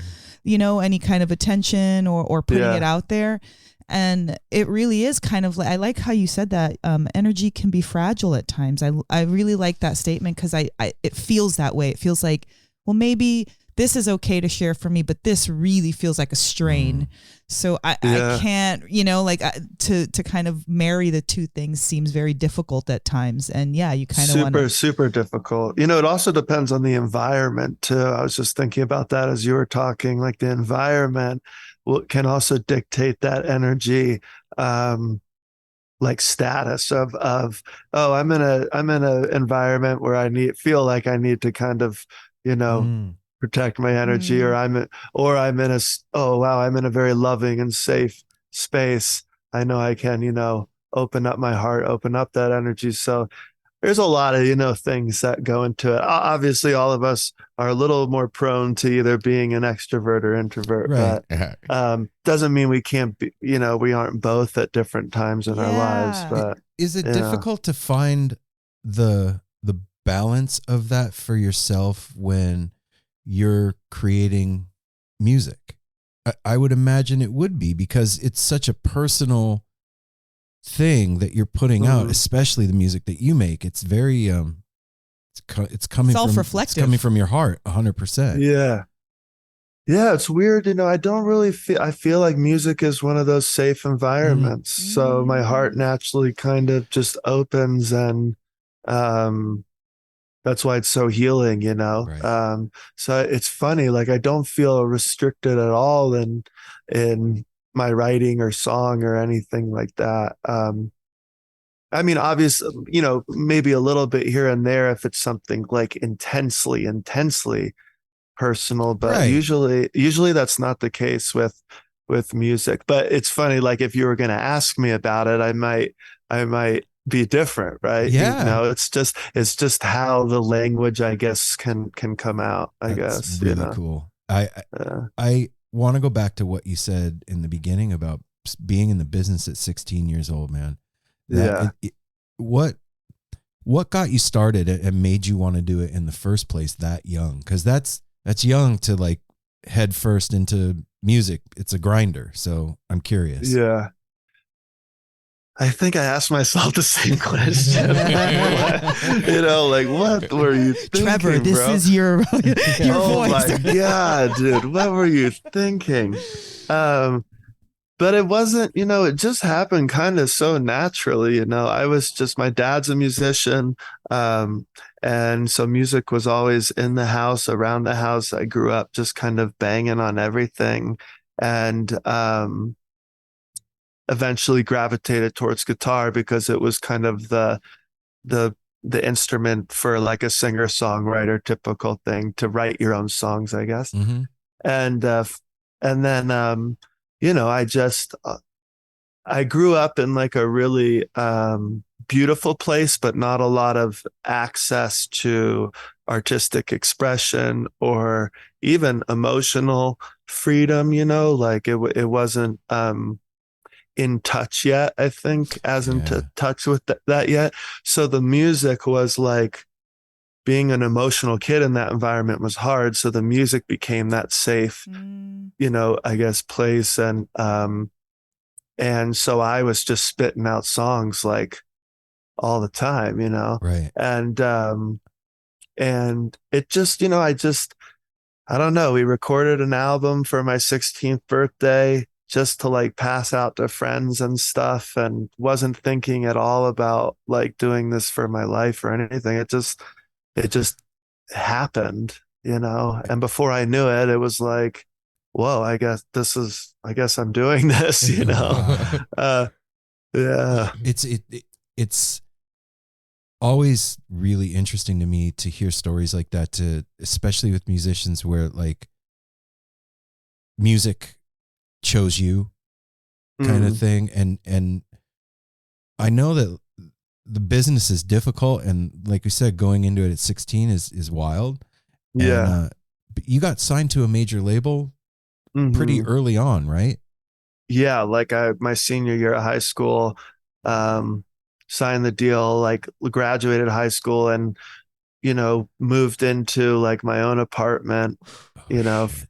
[SPEAKER 2] you know, any kind of attention or putting it out there. And it really is kind of like, I like how you said that energy can be fragile at times. I really like that statement because it feels that way. It feels like, well, maybe this is okay to share for me, but this really feels like a strain. So I can't, you know, like to kind of marry the two things seems very difficult at times. And yeah, you kind of want to.
[SPEAKER 5] Super difficult. You know, it also depends on the environment too. I was just thinking about that as you were talking, like the environment can also dictate that energy, like status of, I'm in a environment where feel like I need to kind of, you know, protect my energy, or I'm in a very loving and safe space. I know I can, you know, open up my heart, open up that energy. So there's a lot of, you know, things that go into it. Obviously, all of us are a little more prone to either being an extrovert or introvert, but doesn't mean we can't be, you know, we aren't both at different times in our lives. But
[SPEAKER 1] is it difficult to find the balance of that for yourself when you're creating music? I would imagine it would be, because it's such a personal thing that you're putting out, especially the music that you make. It's very it's coming
[SPEAKER 2] self-reflective.
[SPEAKER 1] It's coming from your heart 100%.
[SPEAKER 5] Yeah, it's weird, you know, I don't really I feel like music is one of those safe environments. So my heart naturally kind of just opens, and that's why it's so healing, you know? Right. So it's funny, like I don't feel restricted at all in my writing or song or anything like that. I mean, obviously, you know, maybe a little bit here and there if it's something like intensely personal, but usually that's not the case with music. But it's funny, like if you were going to ask me about it, I might be different, right?
[SPEAKER 1] Yeah.
[SPEAKER 5] You know, it's just how the language, I guess, can come out, That's
[SPEAKER 1] really,
[SPEAKER 5] you know?
[SPEAKER 1] Cool. I want to go back to what you said in the beginning about being in the business at 16 years old, man. What got you started and made you want to do it in the first place that young? Because that's young to like head first into music. It's a grinder. So I'm curious.
[SPEAKER 5] Yeah. I think I asked myself the same question. You know, like, what were you thinking,
[SPEAKER 2] Trevor, this
[SPEAKER 5] bro?
[SPEAKER 2] is your voice.
[SPEAKER 5] Oh my God, dude. What were you thinking? But it wasn't, you know, it just happened kind of so naturally, you know. My dad's a musician. And so music was always in the house, around the house. I grew up just kind of banging on everything. And, eventually gravitated towards guitar because it was kind of the instrument for like a singer-songwriter typical thing to write your own songs, I guess. And then you know, I grew up in like a really beautiful place, but not a lot of access to artistic expression or even emotional freedom, you know, like it wasn't in touch yet, I think, as into touch with that yet. So the music was like, being an emotional kid in that environment was hard. So the music became that safe, you know, I guess, place. And so I was just spitting out songs like all the time, you know?
[SPEAKER 1] Right.
[SPEAKER 5] And it just, you know, I don't know. We recorded an album for my 16th birthday just to like pass out to friends and stuff, and wasn't thinking at all about like doing this for my life or anything. It just happened, you know? And before I knew it, it was like, whoa, I guess I'm doing this, you know? Yeah.
[SPEAKER 1] It's always really interesting to me to hear stories like that, especially with musicians where like music chose you kind of thing. And I know that the business is difficult, and like we said, going into it at 16 is wild.
[SPEAKER 5] Yeah.
[SPEAKER 1] And, but you got signed to a major label pretty early on, right?
[SPEAKER 5] Yeah, like my senior year of high school, signed the deal, like graduated high school, and moved into like my own apartment,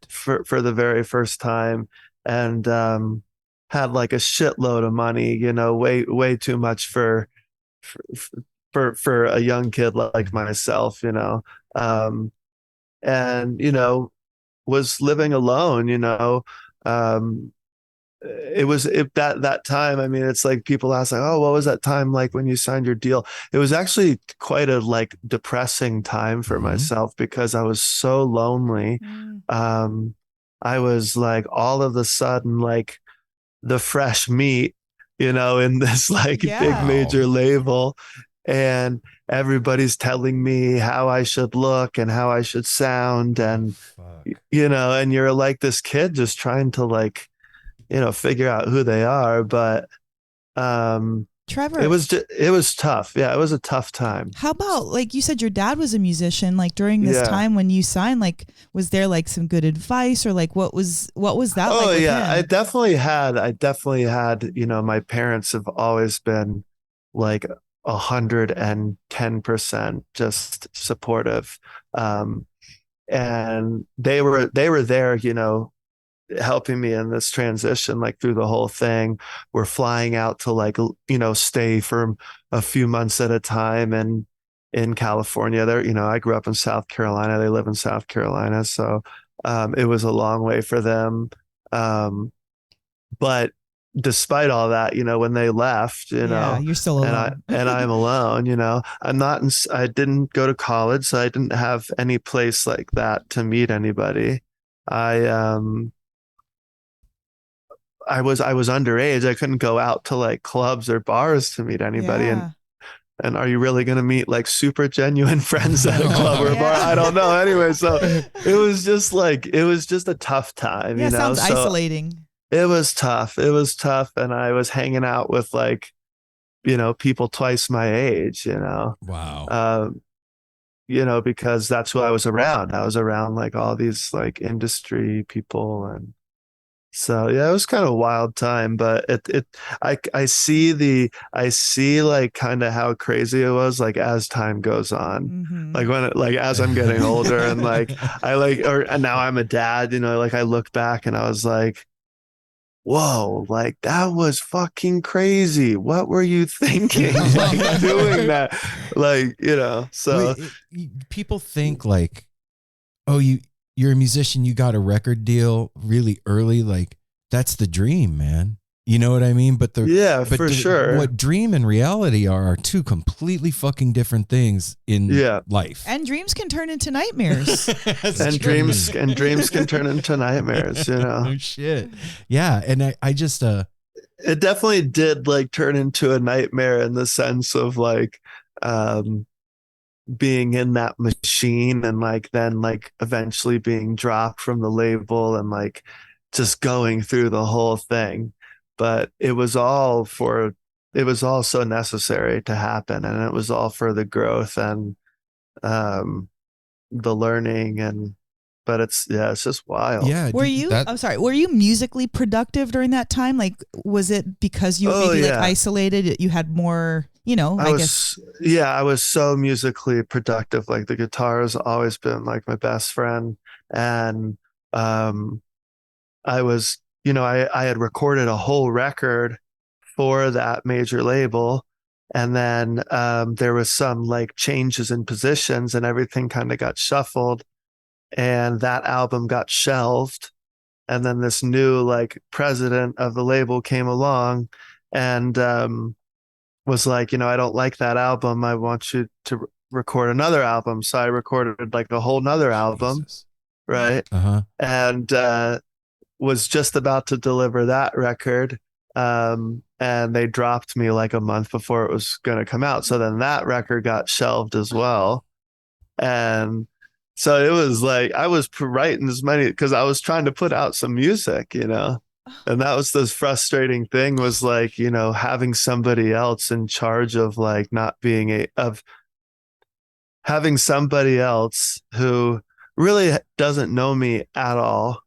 [SPEAKER 5] for the very first time, and had like a shitload of money, way too much for a young kid like myself, and was living alone, that time. I mean, it's like people ask like, oh, what was that time like when you signed your deal? It was actually quite a like depressing time for myself because I was so lonely. I was like all of a sudden like the fresh meat, in this like big major label, and everybody's telling me how I should look and how I should sound, and and you're like this kid just trying to like figure out who they are. But
[SPEAKER 2] Trevor,
[SPEAKER 5] it was tough. Yeah, it was a tough time.
[SPEAKER 2] How about, like you said, your dad was a musician, like during this time when you signed, like was there like some good advice, or like what was that like with him?
[SPEAKER 5] I definitely had, my parents have always been like 110% just supportive. And they were there, helping me in this transition, like through the whole thing. We're flying out to like, stay for a few months at a time. And in California there, I grew up in South Carolina. They live in South Carolina. So, it was a long way for them. But despite all that, when they left,
[SPEAKER 2] you're still alone.
[SPEAKER 5] and I'm alone, I didn't go to college, so I didn't have any place like that to meet anybody. I was underage. I couldn't go out to like clubs or bars to meet anybody. And are you really going to meet like super genuine friends at a club or a bar? I don't know. Anyway, so it was just a tough time.
[SPEAKER 2] Sounds isolating.
[SPEAKER 5] It was tough. And I was hanging out with like, people twice my age,
[SPEAKER 1] Wow.
[SPEAKER 5] Because that's who I was around. I was around like all these like industry people, and so yeah, it was kind of a wild time. But I see like kind of how crazy it was like as time goes on, like as I'm getting older, and like and now I'm a dad, like I look back and I was like, whoa, like that was fucking crazy. What were you thinking? Like doing that, like, so
[SPEAKER 1] people think like, oh, you're a musician, you got a record deal really early. Like that's the dream, man. You know what I mean? But for sure. What dream and reality are two completely fucking different things in life.
[SPEAKER 2] And dreams can turn into nightmares.
[SPEAKER 5] Dreams can turn into nightmares,
[SPEAKER 1] Oh shit. Yeah. And I just
[SPEAKER 5] it definitely did like turn into a nightmare in the sense of like being in that machine, and like then like eventually being dropped from the label, and like just going through the whole thing. But it was all so necessary to happen, and it was all for the growth and the learning. But it's just wild.
[SPEAKER 1] Yeah.
[SPEAKER 2] Were you musically productive during that time? Like, was it because you were like isolated, you had more, I
[SPEAKER 5] was so musically productive. Like the guitar has always been like my best friend. And I was, I had recorded a whole record for that major label. And then there was some like changes in positions, and everything kind of got shuffled, and that album got shelved. And then this new like president of the label came along and was like, I don't like that album. I want you to record another album. So I recorded like a whole nother album. Jesus. Right. And was just about to deliver that record. And they dropped me like a month before it was going to come out. So then that record got shelved as well. And so it was like, I was writing as many, because I was trying to put out some music, And that was the frustrating thing, was like, you know, having somebody else in charge of like not being of having somebody else who really doesn't know me at all,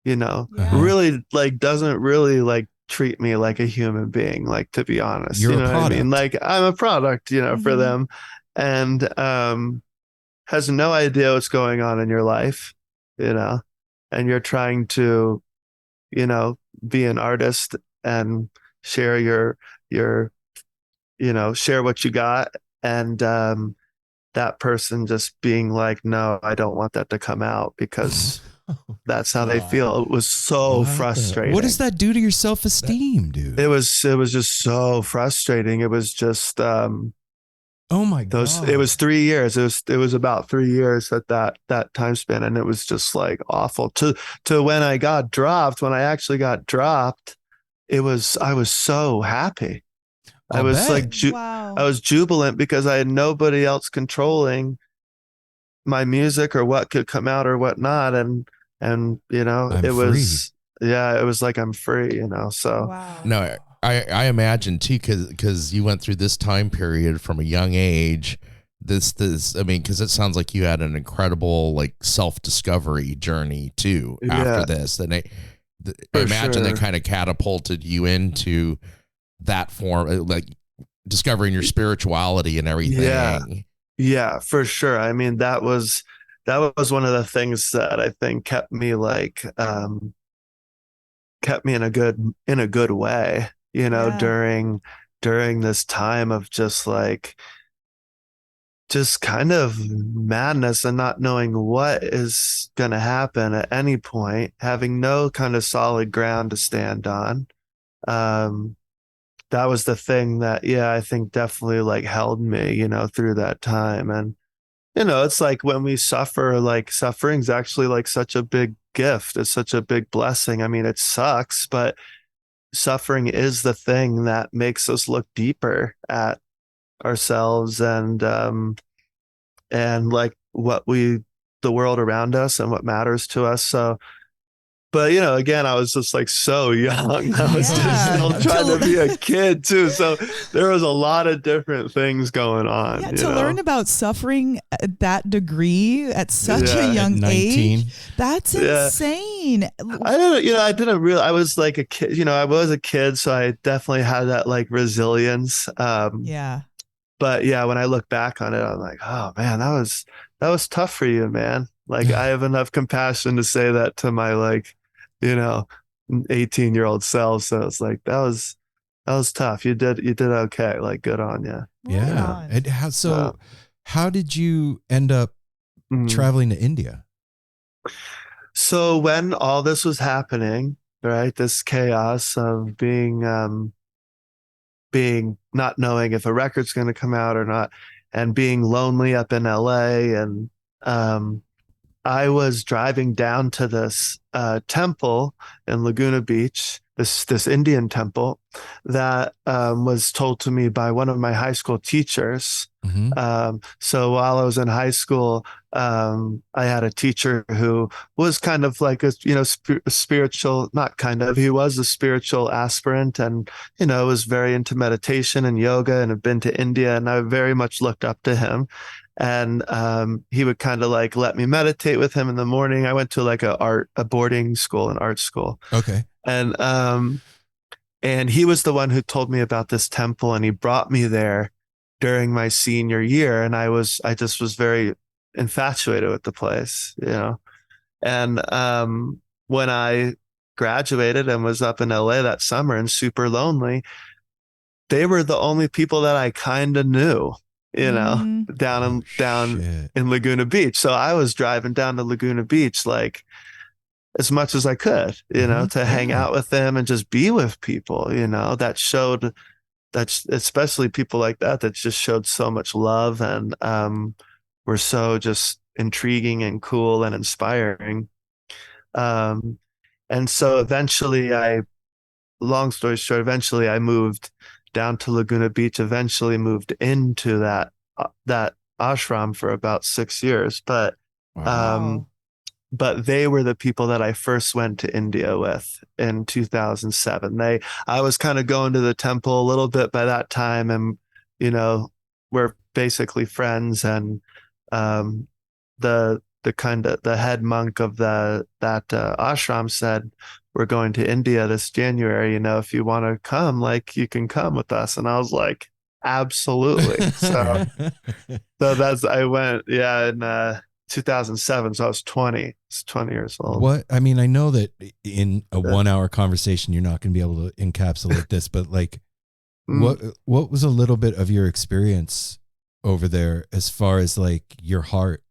[SPEAKER 5] you know, really like doesn't really like treat me like a human being, like, to be honest.
[SPEAKER 1] You're
[SPEAKER 5] you
[SPEAKER 1] a
[SPEAKER 5] know what I mean?
[SPEAKER 1] product.
[SPEAKER 5] Like, I'm a product, you know, for them, and has no idea what's going on in your life, you know, and you're trying to, you know, be an artist and share your you know, share what you got, and that person just being like, no, I don't want that to come out because that's how they feel. It was so frustrating.
[SPEAKER 1] What does that do to your self-esteem, dude?
[SPEAKER 5] It was just so frustrating. It was just
[SPEAKER 1] oh my god.
[SPEAKER 5] It was 3 years. It was about 3 years at that time span, and it was just like awful. To when I got dropped, when I actually got dropped, I was so happy. I was like, I was jubilant because I had nobody else controlling my music or what could come out or what not. And, you know, it was like, I'm free, you know, so.
[SPEAKER 3] No, I imagine too, cause you went through this time period from a young age. I mean, cause it sounds like you had an incredible like self-discovery journey too after this. And I imagine that kind of catapulted you into that form, like discovering your spirituality and everything.
[SPEAKER 5] Yeah, for sure. I mean, that was one of the things that I think kept me like kept me in a good way, you know, during this time of just kind of madness and not knowing what is going to happen at any point, having no kind of solid ground to stand on. That was the thing that, I think definitely like held me, you know, through that time. And, you know, it's like when we suffer, like suffering's actually like such a big gift. It's such a big blessing. I mean, it sucks, but suffering is the thing that makes us look deeper at ourselves and like the world around us and what matters to us. So, but, you know, again, I was just like so young. I was just still trying to be a kid too. So there was a lot of different things going on.
[SPEAKER 2] Yeah, to learn about suffering at that degree at such a young age, that's insane.
[SPEAKER 5] I didn't really, I was like a kid, you know, I was a kid. So I definitely had that like resilience. But yeah, when I look back on it, I'm like, oh man, that was tough for you, man. Like I have enough compassion to say that to my like, you know, 18-year-old self. So it's like, that was tough. You did okay. Like, good on you.
[SPEAKER 1] Yeah. And how did you end up traveling to India?
[SPEAKER 5] So when all this was happening, right, this chaos of being not knowing if a record's going to come out or not, and being lonely up in LA, and I was driving down to this temple in Laguna Beach, this Indian temple that was told to me by one of my high school teachers. So while I was in high school, I had a teacher who was kind of like a, you know, spiritual, not kind of, he was a spiritual aspirant, and, you know, was very into meditation and yoga and had been to India, and I very much looked up to him. And he would kind of like let me meditate with him in the morning. I went to like a boarding school, an art school.
[SPEAKER 1] Okay.
[SPEAKER 5] And he was the one who told me about this temple, and he brought me there during my senior year. And I just was very infatuated with the place, you know. And when I graduated and was up in LA that summer and super lonely, they were the only people that I kind of knew, you know, down in Laguna Beach. So I was driving down to Laguna Beach like as much as I could, you know, to hang out with them and just be with people, you know, that especially people like that just showed so much love and were so just intriguing and cool and inspiring. And so eventually long story short, eventually I moved down to Laguna Beach, eventually moved into that ashram for about 6 years. But but they were the people that I first went to India with in 2007. I was kind of going to the temple a little bit by that time, and we're basically friends. And the head monk of that ashram said, "We're going to India this January. If you want to come, like, you can come with us." And I was like, absolutely. So I went, in 2007. So I was 20. It's 20 years old.
[SPEAKER 1] I know that in a 1 hour conversation, you're not going to be able to encapsulate this, but like, what was a little bit of your experience over there as far as like your heart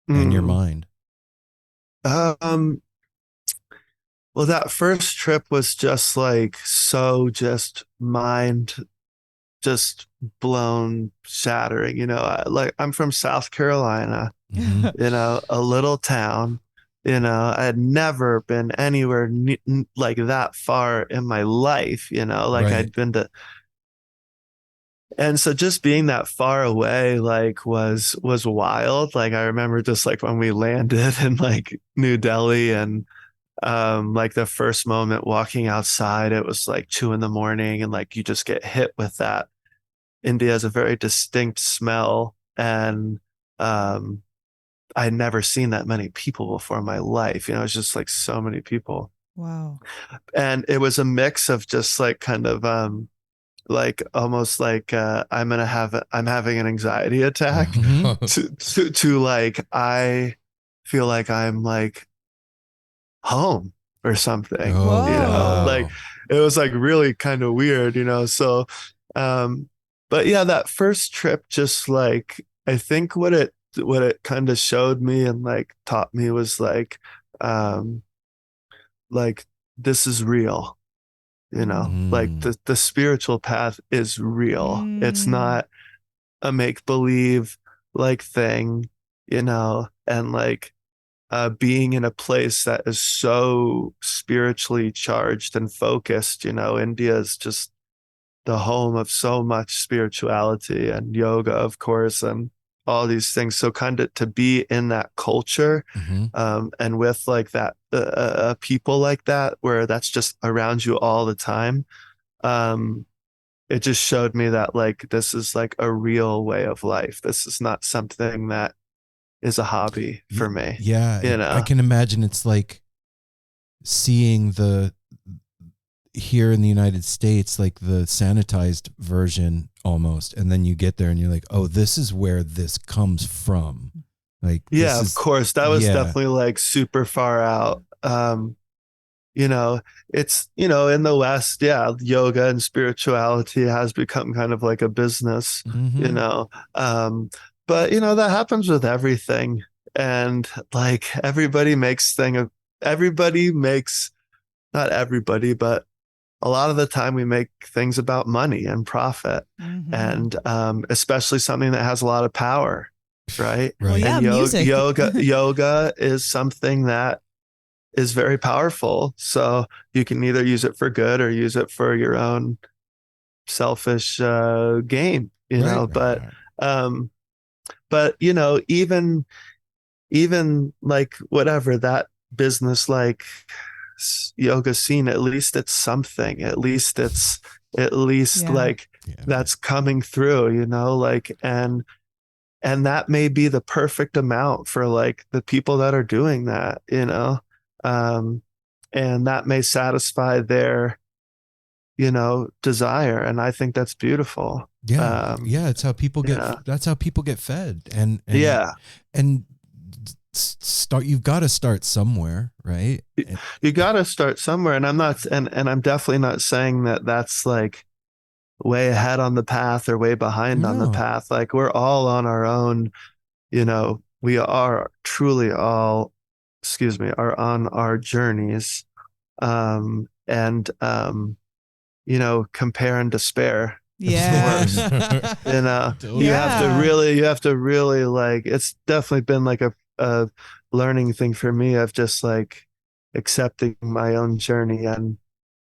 [SPEAKER 1] and your mind?
[SPEAKER 5] Well, that first trip was just like, just mind, just blown, shattering. I'm from South Carolina, a little town. I had never been anywhere like that far in my life. Right. I'd been to. And so just being that far away, like, was wild. Like, I remember just like when we landed in like New Delhi, and like the first moment walking outside, it was like 2 a.m, and like you just get hit with that. India has a very distinct smell, and I'd never seen that many people before in my life. It's just like so many people.
[SPEAKER 2] Wow. And
[SPEAKER 5] it was a mix of just like kind of like almost like I'm having an anxiety attack to like I feel like I'm like home or something. Like it was like really kind of weird, so but yeah, that first trip, just like, I think what it kind of showed me and like taught me was like this is real. Like the spiritual path is real. It's not a make-believe like thing, and like being in a place that is so spiritually charged and focused. India is just the home of so much spirituality and yoga, of course, and all these things. So kind of to be in that culture, and with like that people like that, where that's just around you all the time, it just showed me that like this is like a real way of life. This is not something that is a hobby for me.
[SPEAKER 1] I can imagine it's like seeing here in the United States, like the sanitized version almost, and then you get there and you're like, oh, this is where this comes from. Like,
[SPEAKER 5] of course, that was definitely like super far out. It's in the West, yoga and spirituality has become kind of like a business, but that happens with everything. And like not everybody, but a lot of the time we make things about money and profit, and especially something that has a lot of power, right?
[SPEAKER 2] Well,
[SPEAKER 5] and
[SPEAKER 2] music.
[SPEAKER 5] yoga is something that is very powerful. So you can either use it for good or use it for your own selfish gain, But even like whatever that business like yoga scene, at least it's something. At least that's coming through, like, and that may be the perfect amount for like the people that are doing that, and that may satisfy their desire, and I think that's beautiful.
[SPEAKER 1] It's how people get that's how people get fed, and you've got to start somewhere, right?
[SPEAKER 5] You got to start somewhere, and I'm definitely not saying that that's like way ahead on the path or way behind on the path. Like, we're all on our own, we are truly all are on our journeys, and compare and despair. You have to really like, it's definitely been like a learning thing for me of just like accepting my own journey and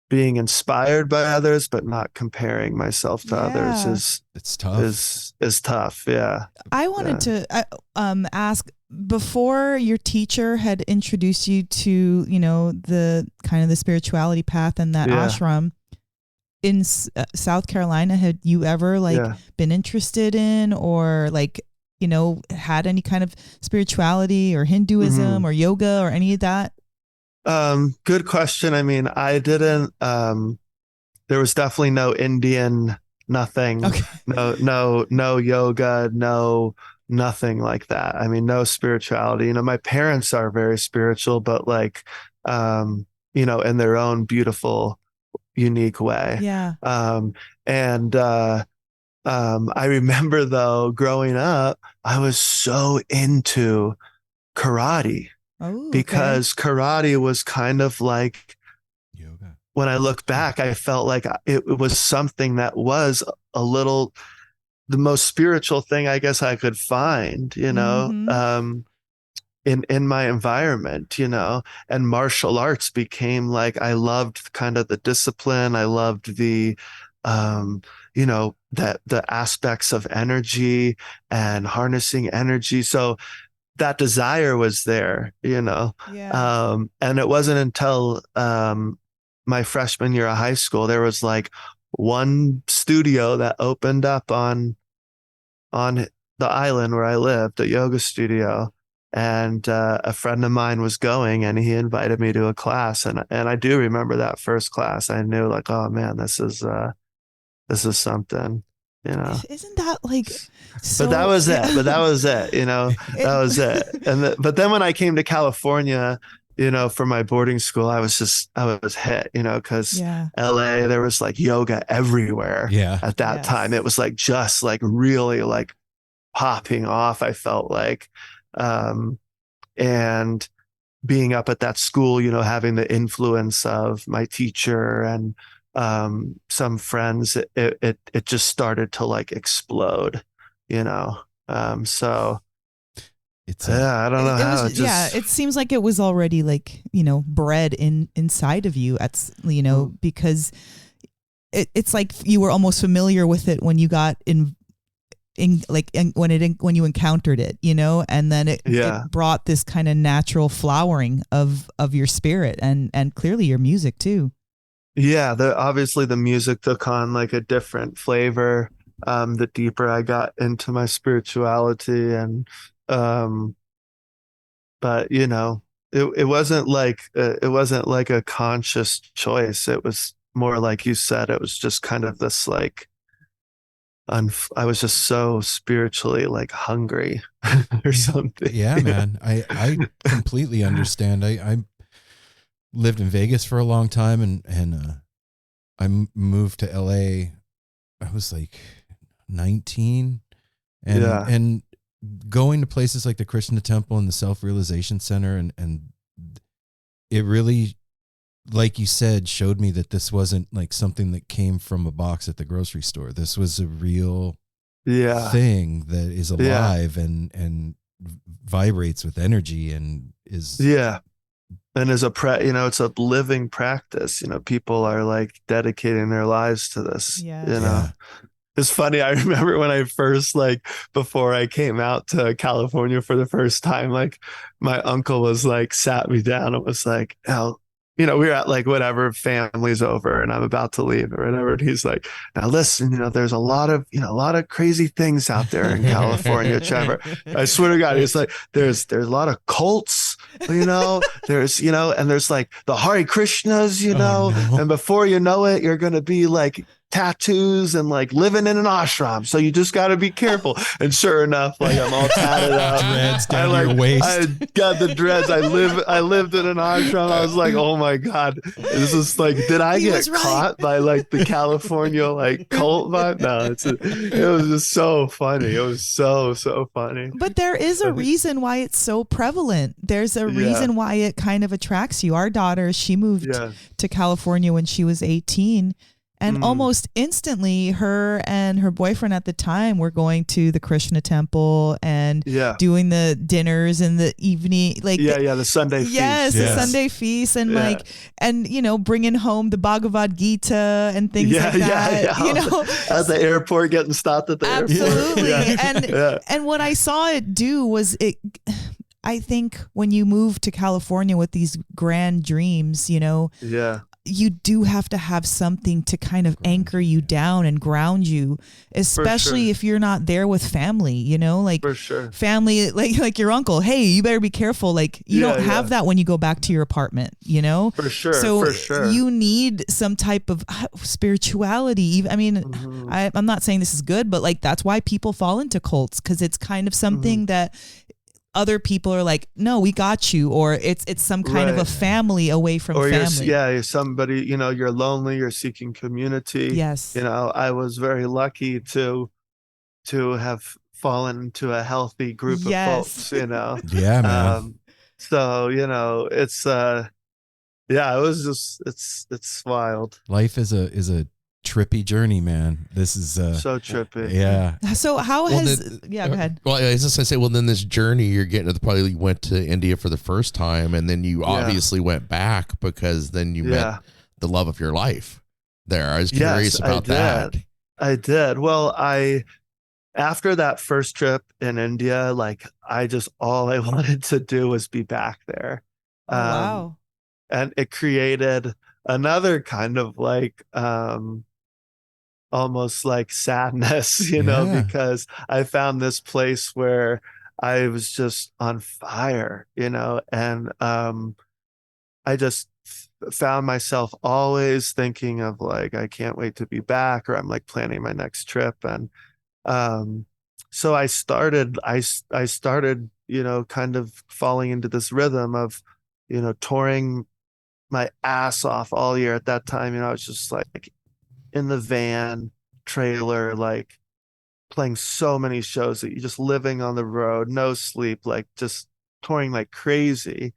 [SPEAKER 5] being inspired by others, but not comparing myself to others is tough. Yeah.
[SPEAKER 2] I wanted to ask before your teacher had introduced you to, you know, the kind of the spirituality path and that ashram in South Carolina, had you ever been interested in, or like, you know, had any kind of spirituality or Hinduism or yoga or any of that?
[SPEAKER 5] Good question. I mean, I didn't, there was definitely no Indian, nothing, no yoga, nothing like that. I mean, no spirituality. You know, my parents are very spiritual, but like, you know, in their own beautiful, unique way.
[SPEAKER 2] Yeah.
[SPEAKER 5] I remember though, growing up, I was so into karate because karate was kind of like yoga. When I look back, I felt like it was something that was a little, the most spiritual thing I guess I could find, you know, in my environment, you know, and martial arts became like, I loved kind of the discipline. I loved the, you know, that the aspects of energy and harnessing energy. So that desire was there, you know, and it wasn't until, my freshman year of high school, there was like one studio that opened up on the island where I lived, a yoga studio. And a friend of mine was going, and he invited me to a class. And I do remember that first class. I knew like, oh man, this is something, you know. Isn't that like so, but that was it, you know. That was it. And but then when I came to California, you know, for my boarding school, I was hit, you know, because LA, there was like yoga everywhere at that time. It was like just like really like popping off, I felt like. And being up at that school, you know, having the influence of my teacher and some friends, it just started to like explode, you know. So it's I don't know how.
[SPEAKER 2] It seems like it was already like, you know, bred inside of you, you know, because it's like you were almost familiar with it when you got when you encountered it, you know, and then it brought this kind of natural flowering of your spirit and clearly your music too.
[SPEAKER 5] Yeah, obviously the music took on like a different flavor the deeper I got into my spirituality, and but you know, it wasn't like a conscious choice. It was more like you said, it was just kind of this like I was just so spiritually like hungry or something.
[SPEAKER 1] Yeah, man. I completely understand. I lived in Vegas for a long time, and I moved to LA. I was like 19, and going to places like the Krishna Temple and the Self-Realization Center, and it really, like you said, showed me that this wasn't like something that came from a box at the grocery store. This was a real thing that is alive and vibrates with energy and is and as you know, it's a living practice. You know, people are like dedicating their lives to this. You know. It's funny. I remember when I first, like, before I came out to California for the first time, like my uncle was like, sat me down and was like, "Oh, you know, we were at like whatever, family's over and I'm about to leave or whatever." And he's like, "Now listen, you know, there's a lot of crazy things out there in California, Trevor." I swear to God, he's like, there's a lot of cults, you know, there's, you know, and there's like the Hare Krishnas, you know, and before you know it, you're going to be like tattoos and like living in an ashram, so you just got to be careful. And sure enough, like I'm all tatted up, dreads down your waist.
[SPEAKER 5] I got the dreads. I lived in an ashram. I was like, oh my God, this is like, did I get caught by like the California like cult vibe? No, it was just so funny. It was so funny.
[SPEAKER 2] But there is a reason why it's so prevalent. There's a reason why it kind of attracts you. Our daughter, she moved to California when she was 18. And almost instantly, her and her boyfriend at the time were going to the Krishna Temple and doing the dinners in the evening, like
[SPEAKER 5] the Sunday feast.
[SPEAKER 2] Yes, the Sunday feast, and like, and you know, bringing home the Bhagavad Gita and things like that. You know,
[SPEAKER 5] at the airport, getting stopped at the airport.
[SPEAKER 2] Absolutely. And what I saw it do was I think when you move to California with these grand dreams, you know,
[SPEAKER 5] Yeah.
[SPEAKER 2] you do have to have something to kind of anchor you down and ground you, especially if you're not there with family, you know, like
[SPEAKER 5] For sure.
[SPEAKER 2] family, like your uncle, hey, you better be careful. Like you don't have that when you go back to your apartment, you know?
[SPEAKER 5] For sure.
[SPEAKER 2] So
[SPEAKER 5] for sure.
[SPEAKER 2] you need some type of spirituality. I mean, I'm not saying this is good, but like, that's why people fall into cults. 'Cause it's kind of something that other people are like, no, we got you, or it's some kind of a family away from family.
[SPEAKER 5] You're somebody, you know, you're lonely, you're seeking community.
[SPEAKER 2] Yes.
[SPEAKER 5] You know, I was very lucky to have fallen into a healthy group of folks, you know.
[SPEAKER 1] Yeah, man.
[SPEAKER 5] So, you know, it's it was just it's wild.
[SPEAKER 1] Life is a trippy journey, man. This is
[SPEAKER 5] so trippy.
[SPEAKER 1] Yeah.
[SPEAKER 2] So how go ahead.
[SPEAKER 3] Well, I was just gonna say, well, then this journey you're getting to, probably you went to India for the first time, and then you obviously went back because then you met the love of your life there. I was curious about that.
[SPEAKER 5] I did. Well, after that first trip in India, like all I wanted to do was be back there.
[SPEAKER 2] Wow.
[SPEAKER 5] And it created another kind of like almost like sadness, you know, because I found this place where I was just on fire, you know, and I just found myself always thinking of like, I can't wait to be back, or I'm like planning my next trip. And so I started, you know, kind of falling into this rhythm of, you know, touring my ass off all year. At that time, you know, I was just like in the van trailer, like playing so many shows that you're just living on the road, no sleep, like just touring like crazy.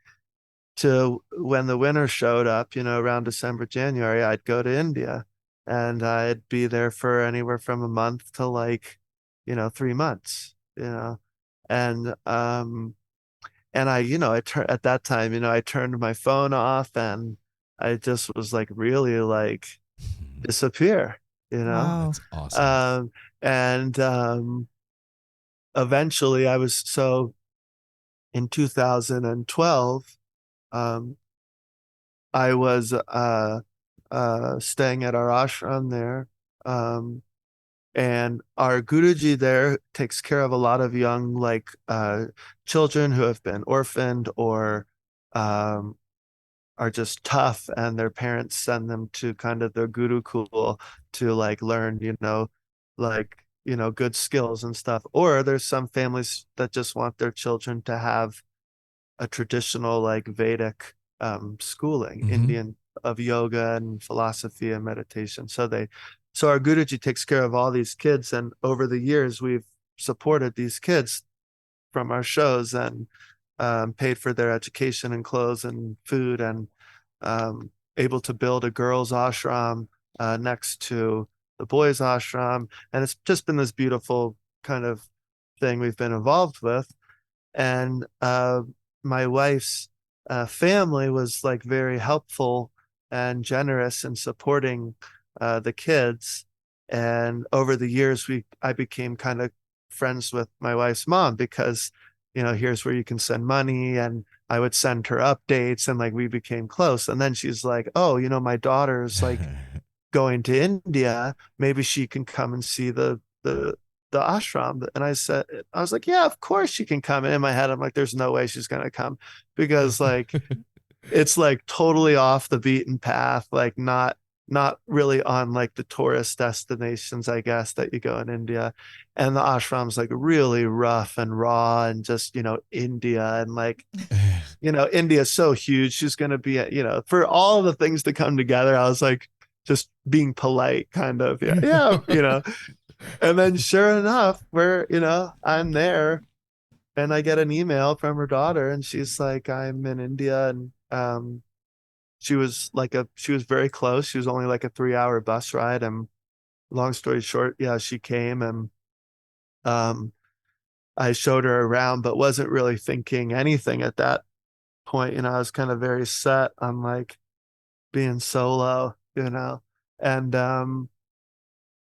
[SPEAKER 5] To when the winter showed up, you know, around December, January, I'd go to India and I'd be there for anywhere from a month to like, you know, 3 months, you know. And I, you know, at that time, you know, I turned my phone off and I just was like really like disappear, you know.
[SPEAKER 2] Wow.
[SPEAKER 1] That's awesome.
[SPEAKER 5] Eventually in 2012, I was staying at our ashram there, and our Guruji there takes care of a lot of young like children who have been orphaned or are just tough, and their parents send them to kind of their Gurukul to like learn, you know, like, you know, good skills and stuff. Or there's some families that just want their children to have a traditional like Vedic schooling, Indian, of yoga and philosophy and meditation. So our Guruji takes care of all these kids, and over the years we've supported these kids from our shows and paid for their education and clothes and food, and able to build a girls' ashram next to the boys' ashram. And it's just been this beautiful kind of thing we've been involved with. And my wife's family was like very helpful and generous in supporting the kids. And over the years, I became kind of friends with my wife's mom because, you know, here's where you can send money, and I would send her updates, and like we became close. And then she's like, oh, you know, my daughter's like going to India, maybe she can come and see the ashram. And I was like, yeah, of course she can come. And in my head, I'm like, there's no way she's gonna come, because like it's like totally off the beaten path, like not really on like the tourist destinations, I guess, that you go in India. And the ashram's like really rough and raw, and just, you know, India, and like, you know, India is so huge. She's going to be, you know, for all the things to come together, I was like, just being polite, kind of. Yeah, you know. And then sure enough, I'm there, and I get an email from her daughter, and she's like, I'm in India. And she was very close. She was only like a 3-hour bus ride. And long story short, yeah, she came, and I showed her around, but wasn't really thinking anything at that point. You know, I was kind of very set on like being solo, you know. And then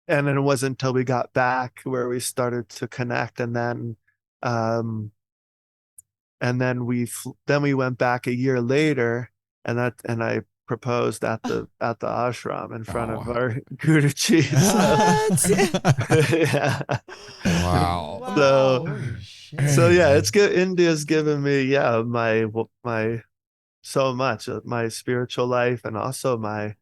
[SPEAKER 5] it wasn't until we got back where we started to connect. And then and then we went back a year later, and I proposed at the ashram in front of our Guruji. Yeah.
[SPEAKER 3] Wow.
[SPEAKER 5] So yeah, it's good. India's given me my so much of my spiritual life, and also my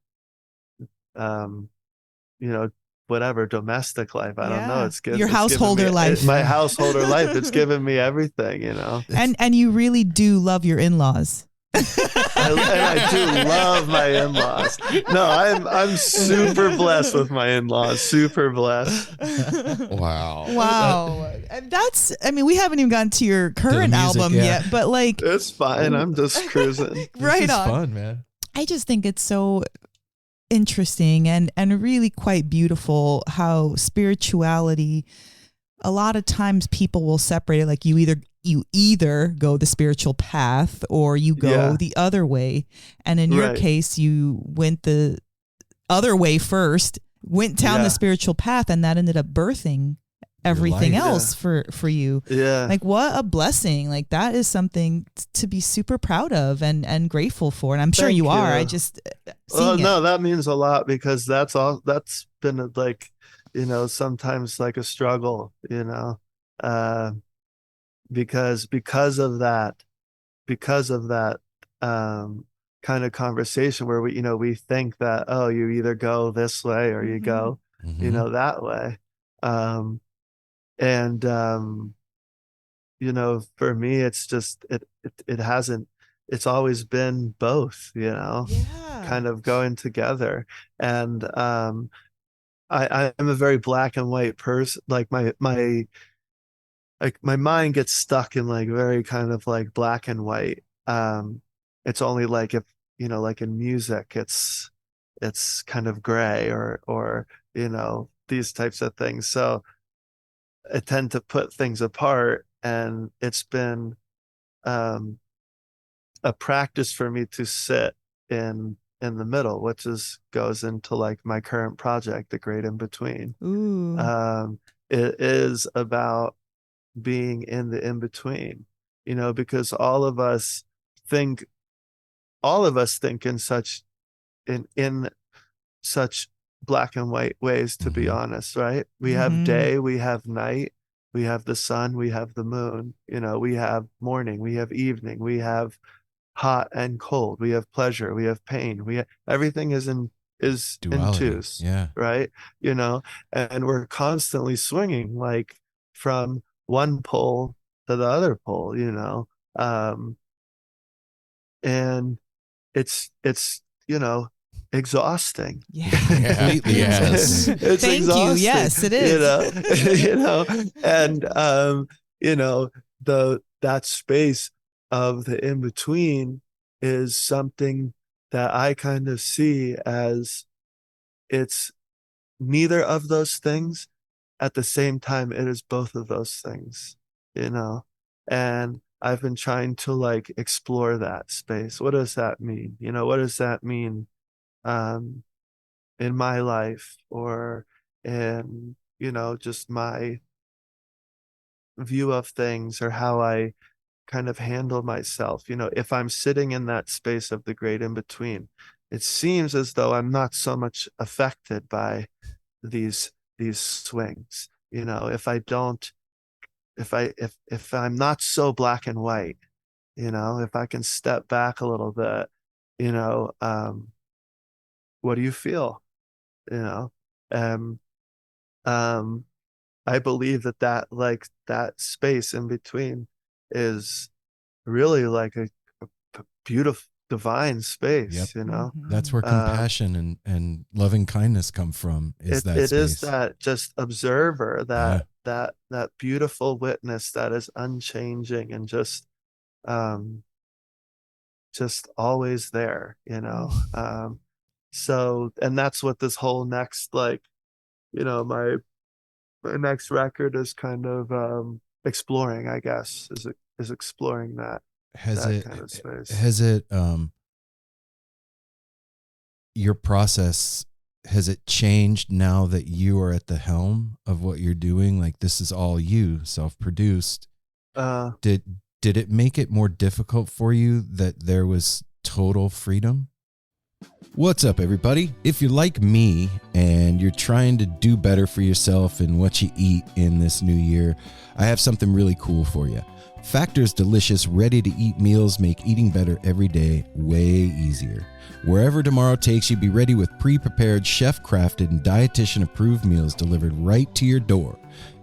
[SPEAKER 5] whatever domestic life. I don't know. It's good.
[SPEAKER 2] Your householder life.
[SPEAKER 5] My householder life. It's given me everything,
[SPEAKER 2] And you really do love your in-laws.
[SPEAKER 5] I do love my in-laws. No, I'm super blessed with my in-laws. Super blessed.
[SPEAKER 3] Wow.
[SPEAKER 2] And we haven't even gotten to your current album yet, but like,
[SPEAKER 5] it's fine. I'm just cruising.
[SPEAKER 2] Right
[SPEAKER 1] this is
[SPEAKER 2] on.
[SPEAKER 1] fun, man.
[SPEAKER 2] I just think it's so interesting and really quite beautiful how spirituality, a lot of times people will separate it, like you either go the spiritual path or you go the other way. And in your case, you went the other way first, went down the spiritual path, and that ended up birthing everything else for you.
[SPEAKER 5] Yeah.
[SPEAKER 2] Like, what a blessing. Like, that is something to be super proud of and grateful for. And I'm sure you are. I just
[SPEAKER 5] no, that means a lot, because that's been like, sometimes like a struggle, because of that kind of conversation where we think that, oh, you either go this way or you go that way, and for me it's just it hasn't, it's always been both, kind of going together. And I'm a very black and white person. Like my mind gets stuck in like very kind of like black and white. It's only like if, like in music, it's kind of gray or these types of things. So I tend to put things apart, and it's been a practice for me to sit in the middle, which goes into like my current project, The Great In Between. It is about being in the in between, because all of us think in such black and white ways, to be honest, right? We have day, we have night, we have the sun, we have the moon, we have morning, we have evening, we have hot and cold, we have pleasure, we have pain, everything is in twos, right? And we're constantly swinging like from one pole to the other pole, and it's exhausting.
[SPEAKER 1] Completely.
[SPEAKER 5] Yes. It's
[SPEAKER 2] Thank
[SPEAKER 5] exhausting,
[SPEAKER 2] you. Yes, it is.
[SPEAKER 5] And that space of the in between is something that I kind of see as it's neither of those things. At the same time, it is both of those things, and I've been trying to like explore that space. What does that mean? What does that mean in my life, or in, just my view of things, or how I kind of handle myself. If I'm sitting in that space of the great in between, it seems as though I'm not so much affected by these swings. If I'm not so black and white, if I can step back a little bit, what do you feel? I believe that space in between is really like a beautiful divine space.
[SPEAKER 1] That's where compassion and loving kindness come from. It
[SPEAKER 5] is that just observer, that beautiful witness that is unchanging and just always there, so, and that's what this whole next, like, my next record is kind of exploring, I guess, is exploring that. Kind of space.
[SPEAKER 1] Has it your process, has it changed now that you are at the helm of what you're doing? Like, this is all you, self-produced. Did did it make it more difficult for you that there was total freedom? What's up, everybody? If you're like me and you're trying to do better for yourself and what you eat in this new year, I have something really cool for you. Factor's delicious, ready-to-eat meals make eating better every day way easier. Wherever tomorrow takes you, be ready with pre-prepared, chef-crafted, and dietitian-approved meals delivered right to your door.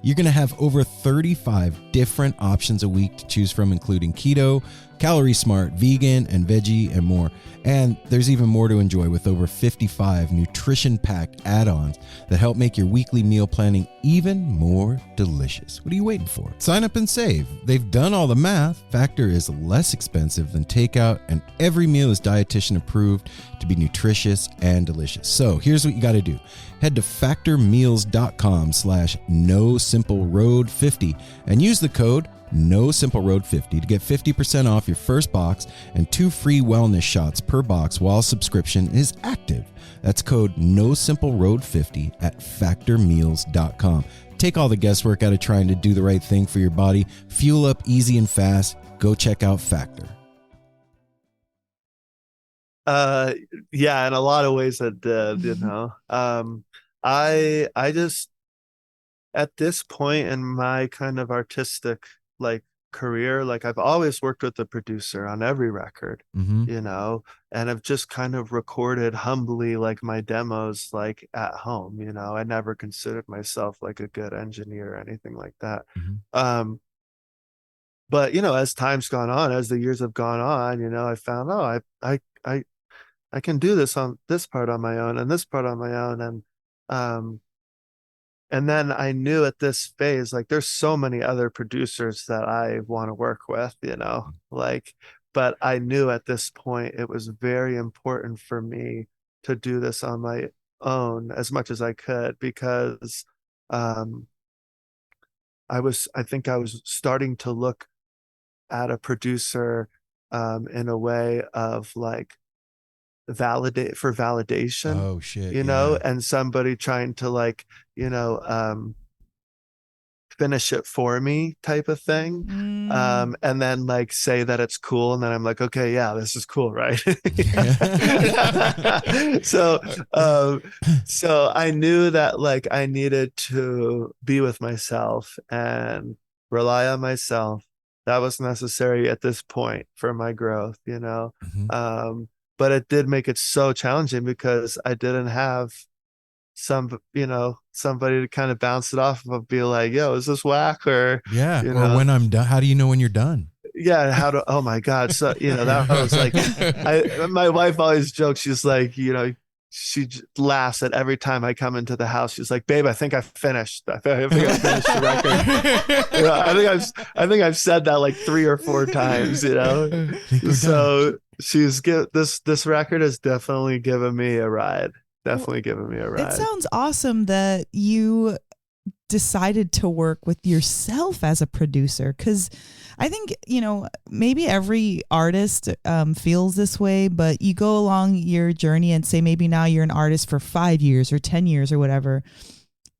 [SPEAKER 1] You're going to have over 35 different options a week to choose from, including keto, calorie smart, vegan, and veggie, and more. And there's even more to enjoy with over 55 nutrition-packed add-ons that help make your weekly meal planning even more delicious. What are you waiting for? Sign up and save. They've done all the math. Factor is less expensive than takeout, and every meal is dietitian approved to be nutritious and delicious. So here's what you got to do. Head to factormeals.com/NoSimpleRoad50 and use the code NoSimpleRoad50 to get 50% off your first box and 2 free wellness shots per box while subscription is active. That's code NoSimpleRoad50 at factormeals.com. Take all the guesswork out of trying to do the right thing for your body. Fuel up easy and fast. Go check out Factor.
[SPEAKER 5] Yeah, in a lot of ways it did, you know. I just, at this point in my kind of artistic like career, like I've always worked with a producer on every record, you know, and I've just kind of recorded humbly like my demos like at home, you know. I never considered myself like a good engineer or anything like that. But you know, as time's gone on, as the years have gone on, you know, I found, oh, I can do this on this part on my own and this part on my own. And then I knew at this phase, like there's so many other producers that I want to work with, you know, like, but I knew at this point it was very important for me to do this on my own as much as I could, because I think I was starting to look at a producer in a way of like validation.
[SPEAKER 1] Oh shit,
[SPEAKER 5] you know, and somebody trying to like, you know, finish it for me type of thing. And then like say that it's cool, and then I'm like, okay, yeah, this is cool, right? So I knew that like I needed to be with myself and rely on myself. That was necessary at this point for my growth, you know. But it did make it so challenging because I didn't have somebody to kind of bounce it off of, be like, yo, is this whack? Or you know,
[SPEAKER 1] or when I'm done, how do you know when you're done?
[SPEAKER 5] Yeah, oh my God. So, you know, that was like, my wife always jokes, she's like, you know, she laughs at every time I come into the house. She's like, babe, I think I finished. I think I finished the record. You know, I think I've said that like 3 or 4 times, you know. So this record has definitely given me a ride. It
[SPEAKER 2] sounds awesome that you decided to work with yourself as a producer, because I think, you know, maybe every artist feels this way, but you go along your journey and say maybe now you're an artist for 5 years or 10 years or whatever.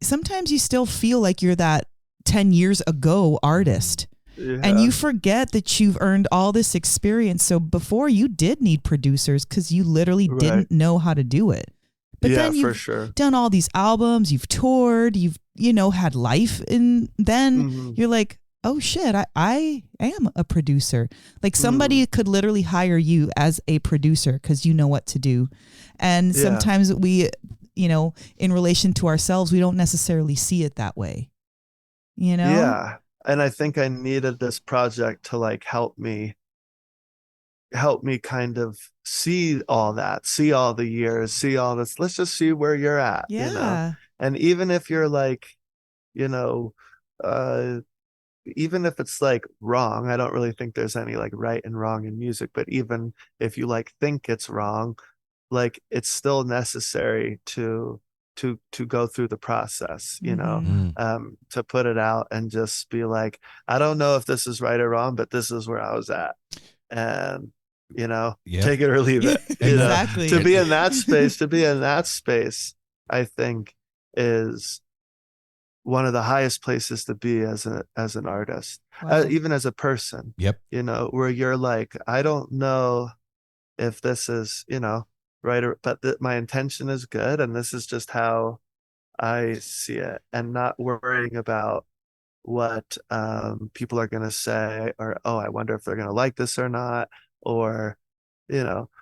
[SPEAKER 2] Sometimes you still feel like you're that 10 years ago artist. Yeah. And you forget that you've earned all this experience. So before, you did need producers because you literally didn't know how to do it. But then you've done all these albums, you've toured, you've, you know, had life. And then you're like, oh shit, I am a producer. Like somebody could literally hire you as a producer because you know what to do. And sometimes we, you know, in relation to ourselves, we don't necessarily see it that way, you know?
[SPEAKER 5] Yeah. And I think I needed this project to like help me kind of see all that, see all the years, see all this. Let's just see where you're at, you know? And even if you're like, you know, even if it's like wrong, I don't really think there's any like right and wrong in music, but even if you like think it's wrong, like it's still necessary to go through the process, you know, to put it out and just be like, I don't know if this is right or wrong, but this is where I was at. And, you know, take it or leave it.
[SPEAKER 2] Exactly.
[SPEAKER 5] To be in that space, I think is one of the highest places to be as an artist,
[SPEAKER 2] Wow.
[SPEAKER 5] even as a person.
[SPEAKER 1] Yep.
[SPEAKER 5] Where you're like, I don't know if this is, right, but my intention is good, and this is just how I see it, and not worrying about what people are going to say, or, oh, I wonder if they're going to like this or not, or,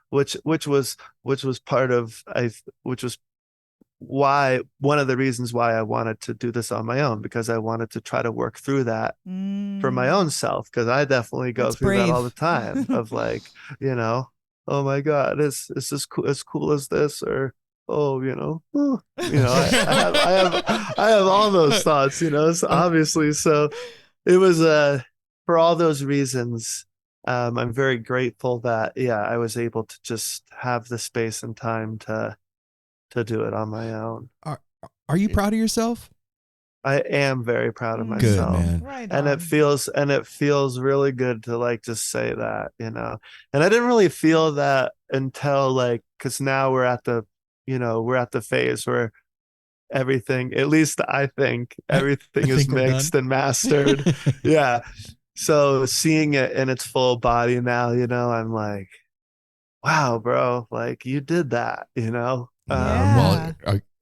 [SPEAKER 5] which was part of, which was why, one of the reasons why I wanted to do this on my own, because I wanted to try to work through that for my own self, because I definitely go
[SPEAKER 2] That's
[SPEAKER 5] through
[SPEAKER 2] brave.
[SPEAKER 5] that all the time of like, oh my God, is this cool, as cool as this, or oh, I have all those thoughts, so obviously. So it was for all those reasons, I'm very grateful that, I was able to just have the space and time to do it on my own.
[SPEAKER 1] Are you proud of yourself?
[SPEAKER 5] I am very proud of
[SPEAKER 1] Good,
[SPEAKER 5] myself.
[SPEAKER 1] man.
[SPEAKER 2] Right
[SPEAKER 5] And
[SPEAKER 2] on.
[SPEAKER 5] it feels really good to like just say that, And I didn't really feel that until like, because now we're at the phase where everything, at least I think everything is mixed and mastered. Yeah. So seeing it in its full body now, I'm like, wow, bro, like you did that,
[SPEAKER 2] Yeah.
[SPEAKER 3] Well,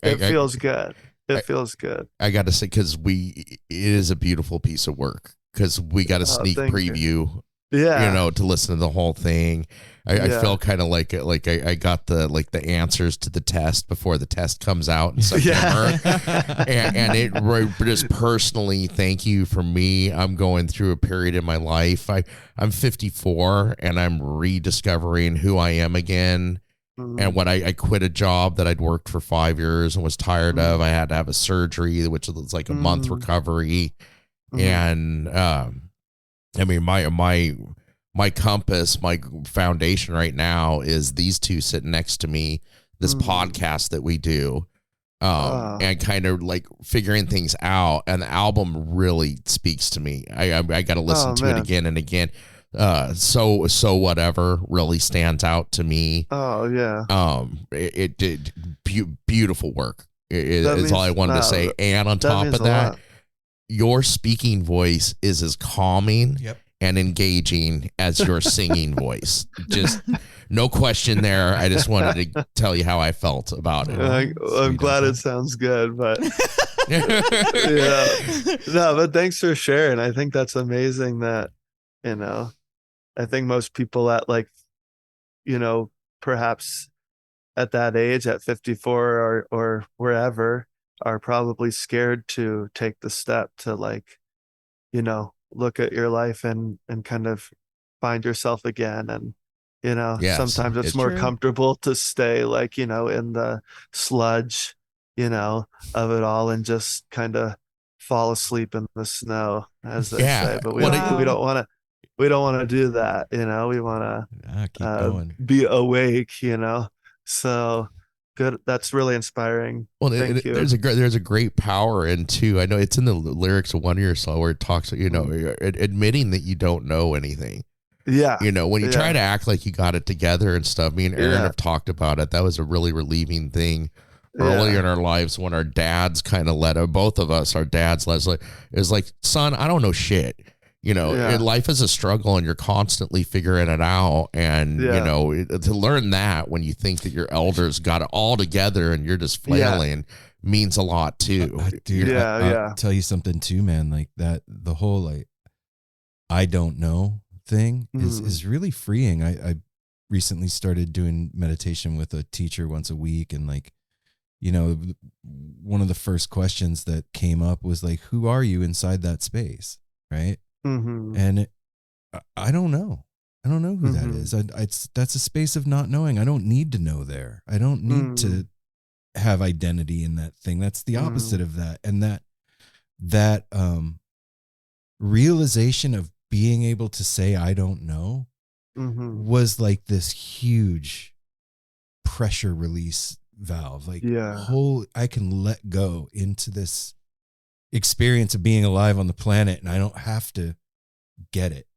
[SPEAKER 5] it feels good. It feels good.
[SPEAKER 3] I got to say, because it is a beautiful piece of work, because we got a sneak preview, to listen to the whole thing. I feel kind of like I got the answers to the test before the test comes out in September. and it just personally, thank you for me. I'm going through a period in my life. I'm 54 and I'm rediscovering who I am again. And when I quit a job that I'd worked for 5 years and was tired of, I had to have a surgery, which was like a month recovery. And I mean, my compass, my foundation right now is these two sitting next to me, this podcast that we do, and kind of like figuring things out. And the album really speaks to me. I got to listen to it again and again. So whatever really stands out to me.
[SPEAKER 5] Oh yeah.
[SPEAKER 3] It did beautiful work. Is all I wanted to say. And on top of that, your speaking voice is as calming and engaging as your singing voice. Just no question there. I just wanted to tell you how I felt about it.
[SPEAKER 5] I'm glad it sounds good, but no, but thanks for sharing. I think that's amazing that, I think most people at like, perhaps at that age, at 54 or wherever, are probably scared to take the step to like, look at your life and kind of find yourself again. And, sometimes it's more comfortable to stay like, in the sludge, of it all, and just kind of fall asleep in the snow, as they say. But we don't want to do that. We want to be awake, so good. That's really inspiring.
[SPEAKER 3] Well, there's a great power in too. I know it's in the lyrics of one of your songs where it talks, admitting that you don't know anything.
[SPEAKER 5] Yeah.
[SPEAKER 3] When you try to act like you got it together and stuff. Me and Aaron have talked about it. That was a really relieving thing earlier in our lives when our dads kind of both of us, our dads, Leslie, is like, son, I don't know shit. Life is a struggle and you're constantly figuring it out. And, to learn that when you think that your elders got it all together and you're just flailing means a lot too.
[SPEAKER 1] Dude, I'll tell you something too, man. Like that, the whole, like, I don't know thing is really freeing. I recently started doing meditation with a teacher once a week. And like, one of the first questions that came up was like, who are you inside that space? Right. And I don't know. I don't know who that is. That's a space of not knowing. I don't need to know there. I don't need to have identity in that thing. That's the opposite of that. And that realization of being able to say, I don't know, was like this huge pressure release valve. Like, I can let go into this experience of being alive on the planet, and I don't have to get it.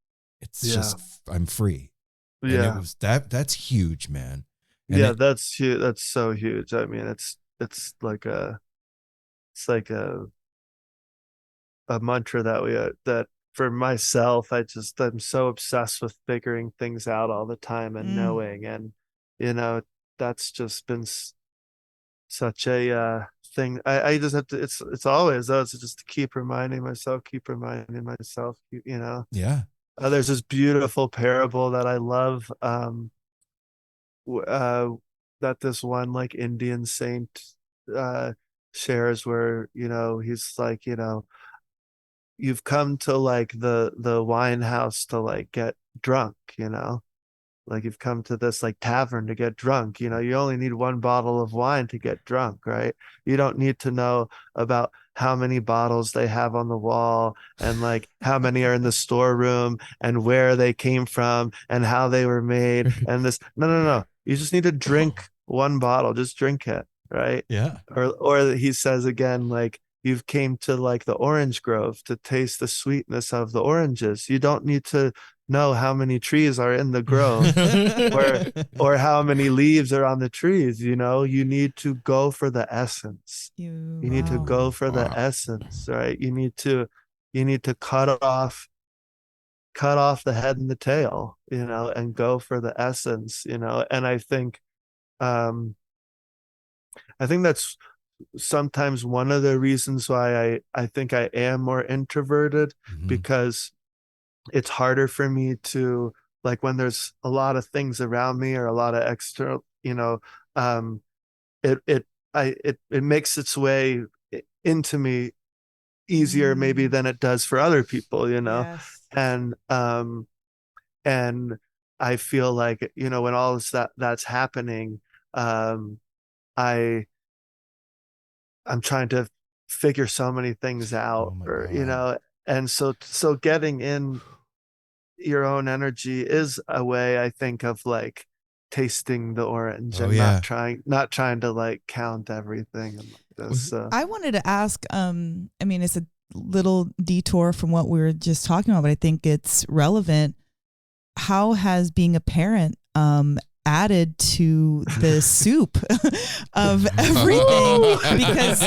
[SPEAKER 1] It's just, I'm free. And it was that's huge, man. And
[SPEAKER 5] that's huge. That's so huge. I mean, it's like a a mantra that that for myself, I'm so obsessed with figuring things out all the time and knowing, and that's just been such a thing. I just have to, it's always though, it's just to keep reminding myself,
[SPEAKER 1] Yeah.
[SPEAKER 5] There's this beautiful parable that I love, that this one like Indian saint shares, where he's like, you've come to like the wine house to like get drunk, like you've come to this like tavern to get drunk. You only need one bottle of wine to get drunk, right? You don't need to know about how many bottles they have on the wall and like how many are in the storeroom and where they came from and how they were made and this. No. You just need to drink one bottle. Just drink it, right?
[SPEAKER 1] Yeah.
[SPEAKER 5] Or he says again, like, you've came to like the orange grove to taste the sweetness of the oranges. You don't need to know how many trees are in the grove or how many leaves are on the trees. You need to go for the essence. You need to go for the essence, right? You need to cut off the head and the tail, and go for the essence, and I think that's sometimes one of the reasons why I think I am more introverted, because it's harder for me to, like, when there's a lot of things around me or a lot of external, it makes its way into me easier maybe than it does for other people,
[SPEAKER 2] Yes.
[SPEAKER 5] and I feel like, when all of that's happening, I'm trying to figure so many things out, and so getting in your own energy is a way, I think, of like tasting the orange and not trying to like count everything and like this.
[SPEAKER 2] I wanted to ask, it's a little detour from what we were just talking about, but I think it's relevant. How has being a parent added to the soup of everything? Because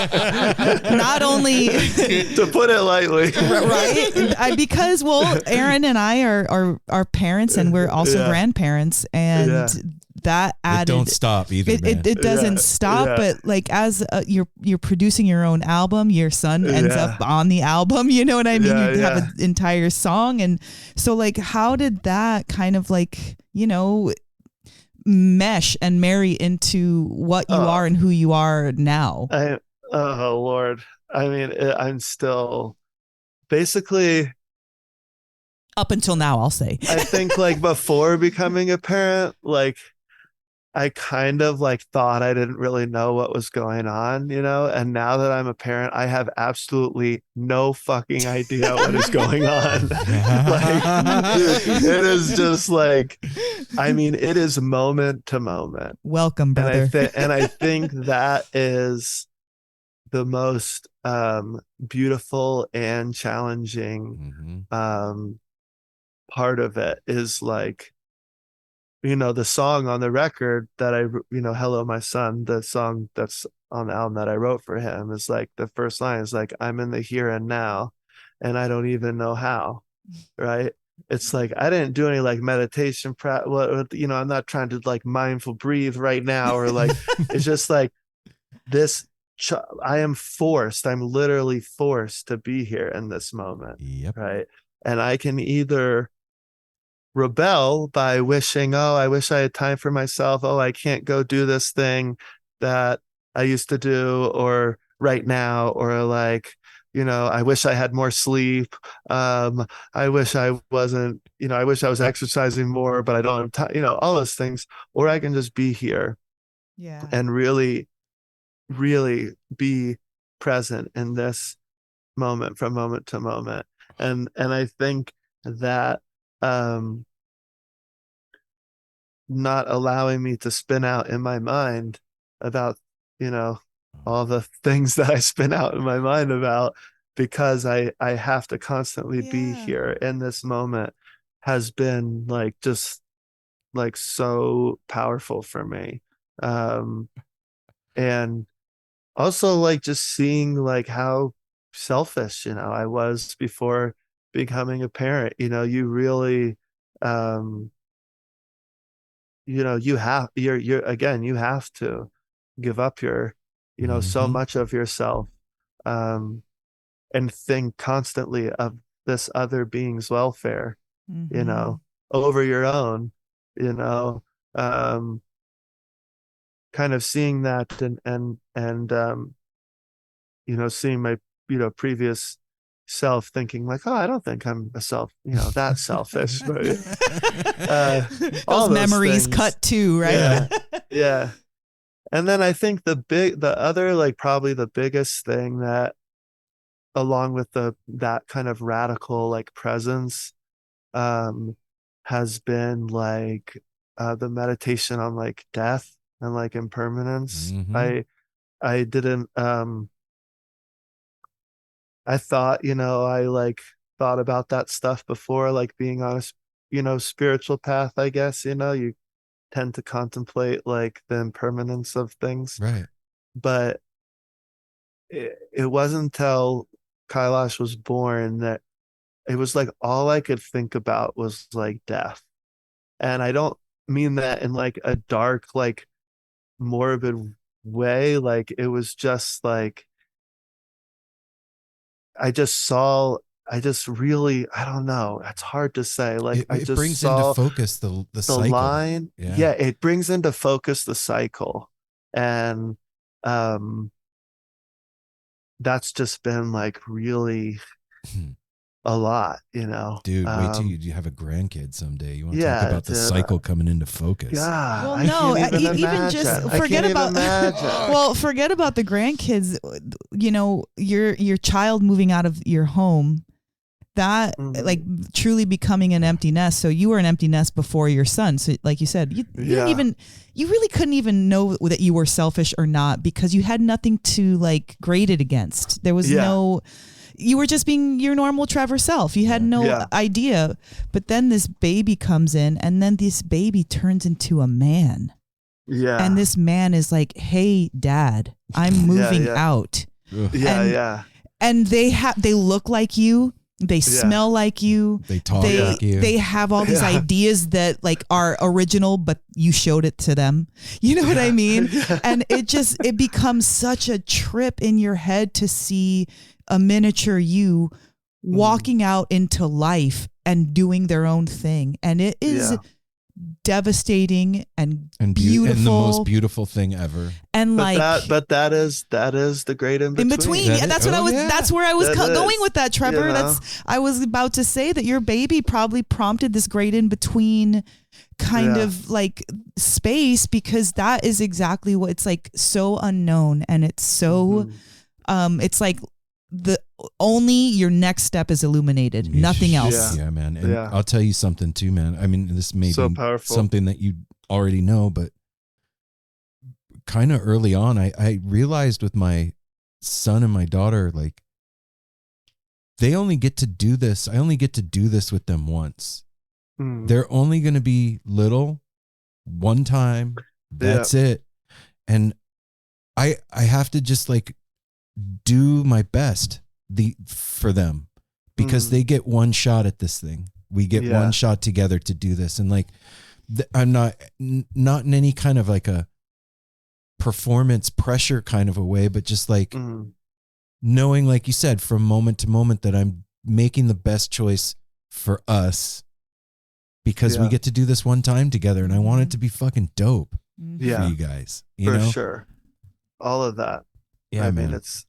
[SPEAKER 2] not only
[SPEAKER 5] to put it lightly,
[SPEAKER 2] right? Because Aaron and I are parents, and we're also grandparents, and that added.
[SPEAKER 1] It don't stop either.
[SPEAKER 2] It doesn't stop, but like as you're producing your own album, your son ends up on the album. You know what I mean? You have an entire song, and so like, how did that kind of like mesh and marry into what you are and who you are now?
[SPEAKER 5] Oh Lord, I mean, I'm still basically
[SPEAKER 2] up until now, I'll say.
[SPEAKER 5] I think like before becoming a parent, like I kind of like thought I didn't really know what was going on, and now that I'm a parent, I have absolutely no fucking idea what is going on. Like, it is just like, I mean, it is moment to moment.
[SPEAKER 2] Welcome, brother.
[SPEAKER 5] And I think that is the most beautiful and challenging part of it, is like, the song on the record that Hello, My Son, the song that's on the album that I wrote for him, is like, the first line is like, I'm in the here and now, and I don't even know how, right? It's like, I didn't do any like meditation I'm not trying to like mindful breathe right now, or like, it's just like this, I'm literally forced to be here in this moment.
[SPEAKER 1] Yep.
[SPEAKER 5] Right. And I can either rebel by wishing, I wish I had time for myself. I can't go do this thing that I used to do, or right now, or like, I wish I had more sleep. I wish I wasn't, I wish I was exercising more, but I don't have time, all those things. Or I can just be here and really, really be present in this moment, from moment to moment. And I think that not allowing me to spin out in my mind about all the things that I spin out in my mind about, because I have to constantly be here in this moment, has been like just like so powerful for me. And also like just seeing like how selfish, I was before becoming a parent. You really, you have to give up your, so much of yourself, and think constantly of this other being's welfare, over your own, kind of seeing that, and seeing my, previous self, thinking like, oh, I don't think I'm that selfish, but
[SPEAKER 2] all those memories things. Cut too, right?
[SPEAKER 5] Yeah. Yeah. And then I think the other, like, probably the biggest thing that, along with that kind of radical, like, presence, has been like, the meditation on, like, death and, like, impermanence. I didn't, I thought, I, like, thought about that stuff before, like, being on a, spiritual path, I guess. You tend to contemplate, like, the impermanence of things.
[SPEAKER 1] Right.
[SPEAKER 5] But it wasn't until Kailash was born that it was like all I could think about was, like, death. And I don't mean that in, like, a dark, like, morbid way. Like, it was just like, I just really, I don't know. It's hard to say. Like, I just
[SPEAKER 1] brings
[SPEAKER 5] saw
[SPEAKER 1] into focus the cycle.
[SPEAKER 5] Line. Yeah, it brings into focus the cycle. And that's just been, like, really a lot,
[SPEAKER 1] Dude, wait till you have a grandkid someday. You want to talk about the cycle coming into focus.
[SPEAKER 5] Yeah.
[SPEAKER 2] Well, no, even just forget about forget about the grandkids. Your child moving out of your home, that like truly becoming an empty nest. So you were an empty nest before your son. So like you said, you really couldn't even know that you were selfish or not, because you had nothing to, like, grade it against. There was no. You were just being your normal Trevor self. You had no idea. But then this baby comes in, and then this baby turns into a man. Yeah. And this man is like, hey, Dad, I'm moving out. And they look like you. They smell like you.
[SPEAKER 1] They talk like you.
[SPEAKER 2] They have all these ideas that, like, are original, but you showed it to them. You know what I mean? And it becomes such a trip in your head to see a miniature you walking out into life and doing their own thing. And it is devastating and beautiful.
[SPEAKER 1] And the most beautiful thing ever.
[SPEAKER 2] And
[SPEAKER 5] but that is the great in between.
[SPEAKER 2] That's where I was going with that, Trevor. I was about to say that your baby probably prompted this great in between kind of, like, space, because that is exactly what it's like, so unknown, and it's so it's like your next step is illuminated, nothing else.
[SPEAKER 1] Yeah, man. And I'll tell you something too, man. I mean, this may be something that you already know, but kind of early on, I realized with my son and my daughter, like, they only get to do this. I only get to do this with them once. They're only going to be little one time. That's it. And I have to just, like, do my best for them, because they get one shot at this thing. We get one shot together to do this. And, like, I'm not in any kind of, like, a performance pressure kind of a way, but just, like, knowing, like you said, from moment to moment, that I'm making the best choice for us, because we get to do this one time together, and I want it to be fucking dope for you guys. For
[SPEAKER 5] sure. All of that.
[SPEAKER 1] Yeah,
[SPEAKER 5] I mean, that's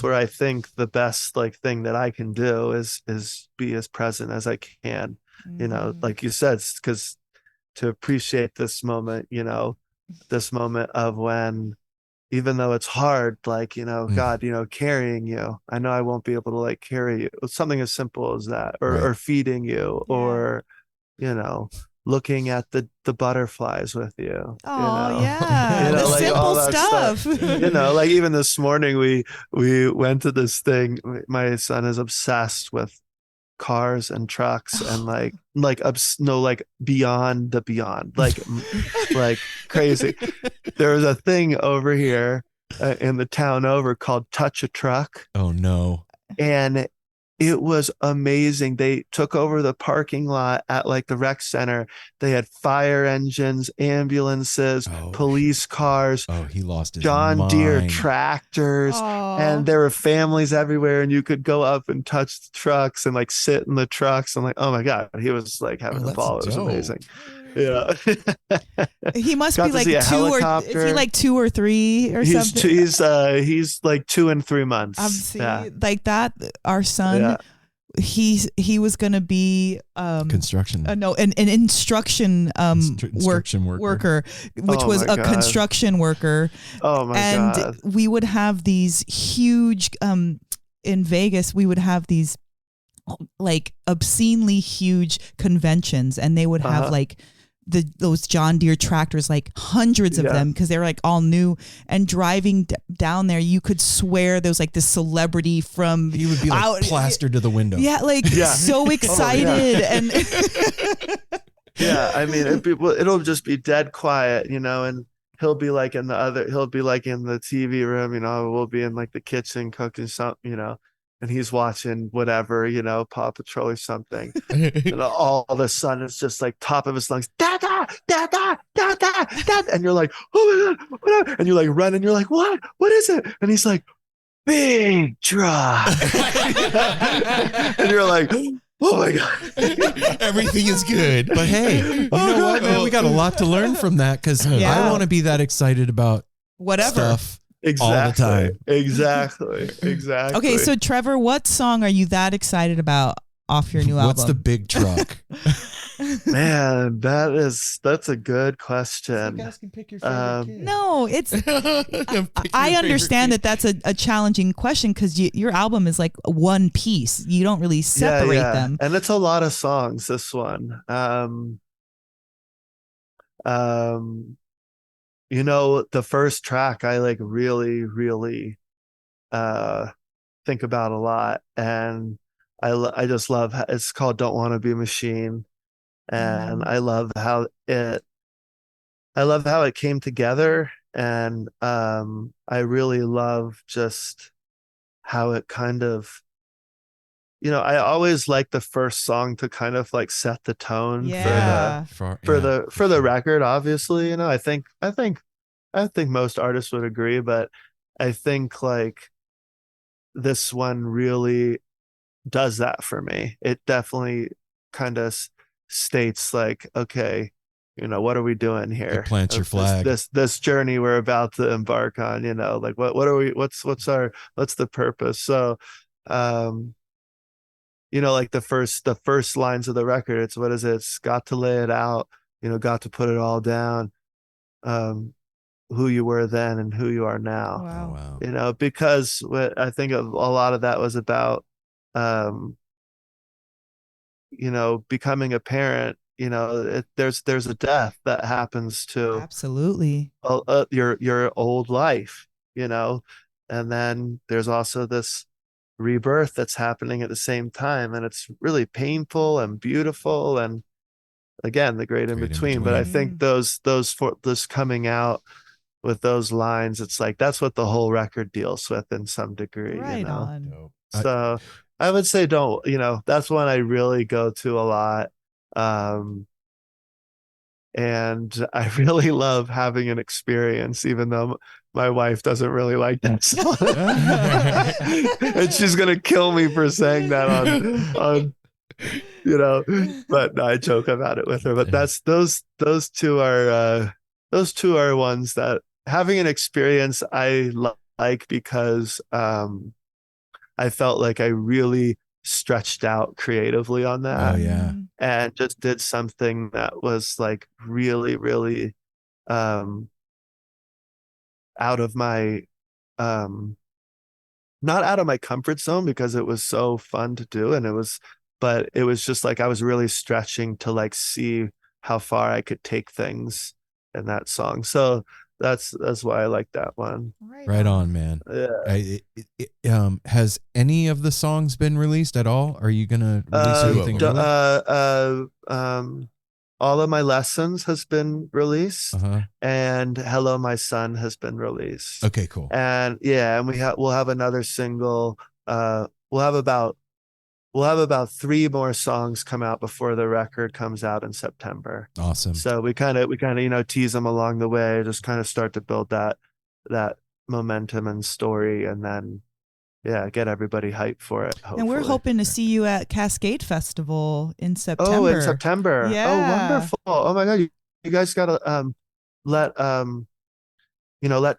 [SPEAKER 5] where I think the best, like, thing that I can do is be as present as I can, like you said, because to appreciate this moment, this moment of when, even though it's hard, like, God, carrying you, I know I won't be able to, like, carry you. Something as simple as that, or feeding you, or, looking at the butterflies with you.
[SPEAKER 2] Oh, yeah. The like, simple stuff.
[SPEAKER 5] Like, even this morning we went to this thing. My son is obsessed with cars and trucks and like beyond the beyond, like crazy. There was a thing over here in the town over called Touch a Truck.
[SPEAKER 1] Oh no.
[SPEAKER 5] And it was amazing. They took over the parking lot at like the rec center. They had fire engines, ambulances, police cars.
[SPEAKER 1] Oh, he lost his
[SPEAKER 5] John Deere
[SPEAKER 1] mind.
[SPEAKER 5] tractors.
[SPEAKER 2] Aww.
[SPEAKER 5] And there were families everywhere, and you could go up and touch the trucks and like sit in the trucks. And like, oh my God, he was like having a ball. It was amazing. Yeah.
[SPEAKER 2] He must be like 2 or is he like 2 or 3 or something?
[SPEAKER 5] He's like 2 and 3 months.
[SPEAKER 2] Like that. Our son, he was gonna be
[SPEAKER 1] construction.
[SPEAKER 2] No, an instruction worker, which was a construction worker.
[SPEAKER 5] Oh my God!
[SPEAKER 2] And we would have these huge in Vegas. We would have these like obscenely huge conventions, and they would have like those John Deere tractors, like hundreds of them, because they were like all new. And driving down there, you could swear there was like this celebrity from.
[SPEAKER 1] He would be like plastered to the window.
[SPEAKER 2] Yeah, like so excited and.
[SPEAKER 5] Yeah, I mean, it'll just be dead quiet, you know, and he'll be like in the TV room, you know, we'll be in like the kitchen cooking something, you know. And he's watching whatever, you know, Paw Patrol or something. And all of a sudden, it's just like top of his lungs, da da da da da da da, and you're like, oh my God, what? And you like run, and you're like, what? What is it? And he's like, big truck. And you're like, oh my God,
[SPEAKER 3] everything is good.
[SPEAKER 1] But hey, you know what, man? We got a lot to learn from that, because I want to be that excited about
[SPEAKER 2] whatever
[SPEAKER 1] stuff.
[SPEAKER 5] Exactly.
[SPEAKER 1] All the time.
[SPEAKER 5] Exactly.
[SPEAKER 2] Okay, so Trevor, what song are you that excited about off your new album?
[SPEAKER 1] What's the big truck?
[SPEAKER 5] Man, that's a good question.
[SPEAKER 1] You guys can pick your favorite kid.
[SPEAKER 2] No, it's. I understand that that's a challenging question, because your album is like one piece. You don't really separate them,
[SPEAKER 5] and it's a lot of songs. This one, you know, the first track I like really, really think about a lot, and I just love it's called "Don't Want to Be a Machine," and I love how it came together, and I really love just how it kind of, you know, I always like the first song to kind of like set the tone for the record. Obviously, you know, I think most artists would agree, but I think like this one really does that for me. It definitely kind of states like, okay, you know, what are we doing here?
[SPEAKER 1] It plants your flag.
[SPEAKER 5] This journey we're about to embark on, you know, like what's the purpose? So, you know, like the first lines of the record, it's what is it? It's got to lay it out, you know, got to put it all down. Who you were then and who you are now.
[SPEAKER 2] Wow.
[SPEAKER 5] You know, because I think a lot of that was about, you know, becoming a parent. You know, there's a death that happens to
[SPEAKER 2] absolutely
[SPEAKER 5] your old life, you know, and then there's also this rebirth that's happening at the same time, and it's really painful and beautiful, and again the great in between. But I think those coming out with those lines, it's like that's what the whole record deals with in some degree,
[SPEAKER 2] right,
[SPEAKER 5] you know.
[SPEAKER 2] on.
[SPEAKER 5] So I would say that's one I really go to a lot. And I really love Having an Experience, even though my wife doesn't really like that song. And she's gonna kill me for saying that on you know, but no, I joke about it with her. But that's those two are ones that Having an Experience I like, because I felt like I really stretched out creatively on that.
[SPEAKER 1] Oh yeah.
[SPEAKER 5] And just did something that was like really, really out of my not out of my comfort zone, because it was so fun to do, but it was just like I was really stretching to like see how far I could take things in that song. So that's why I like that one.
[SPEAKER 1] Right on, man.
[SPEAKER 5] Yeah.
[SPEAKER 1] Has any of the songs been released at all? Are you gonna release anything?
[SPEAKER 5] all of my lessons has been released, and Hello My Son has been released.
[SPEAKER 1] Okay, cool.
[SPEAKER 5] And and we'll have another single. We'll have about 3 more songs come out before the record comes out in September.
[SPEAKER 1] Awesome.
[SPEAKER 5] So we kind of tease them along the way, just kind of start to build that momentum and story, and then get everybody hyped for it. Hopefully.
[SPEAKER 2] And we're hoping to see you at Cascade Festival in September.
[SPEAKER 5] Oh, in September.
[SPEAKER 2] Yeah.
[SPEAKER 5] Oh, wonderful. Oh my God. You guys gotta let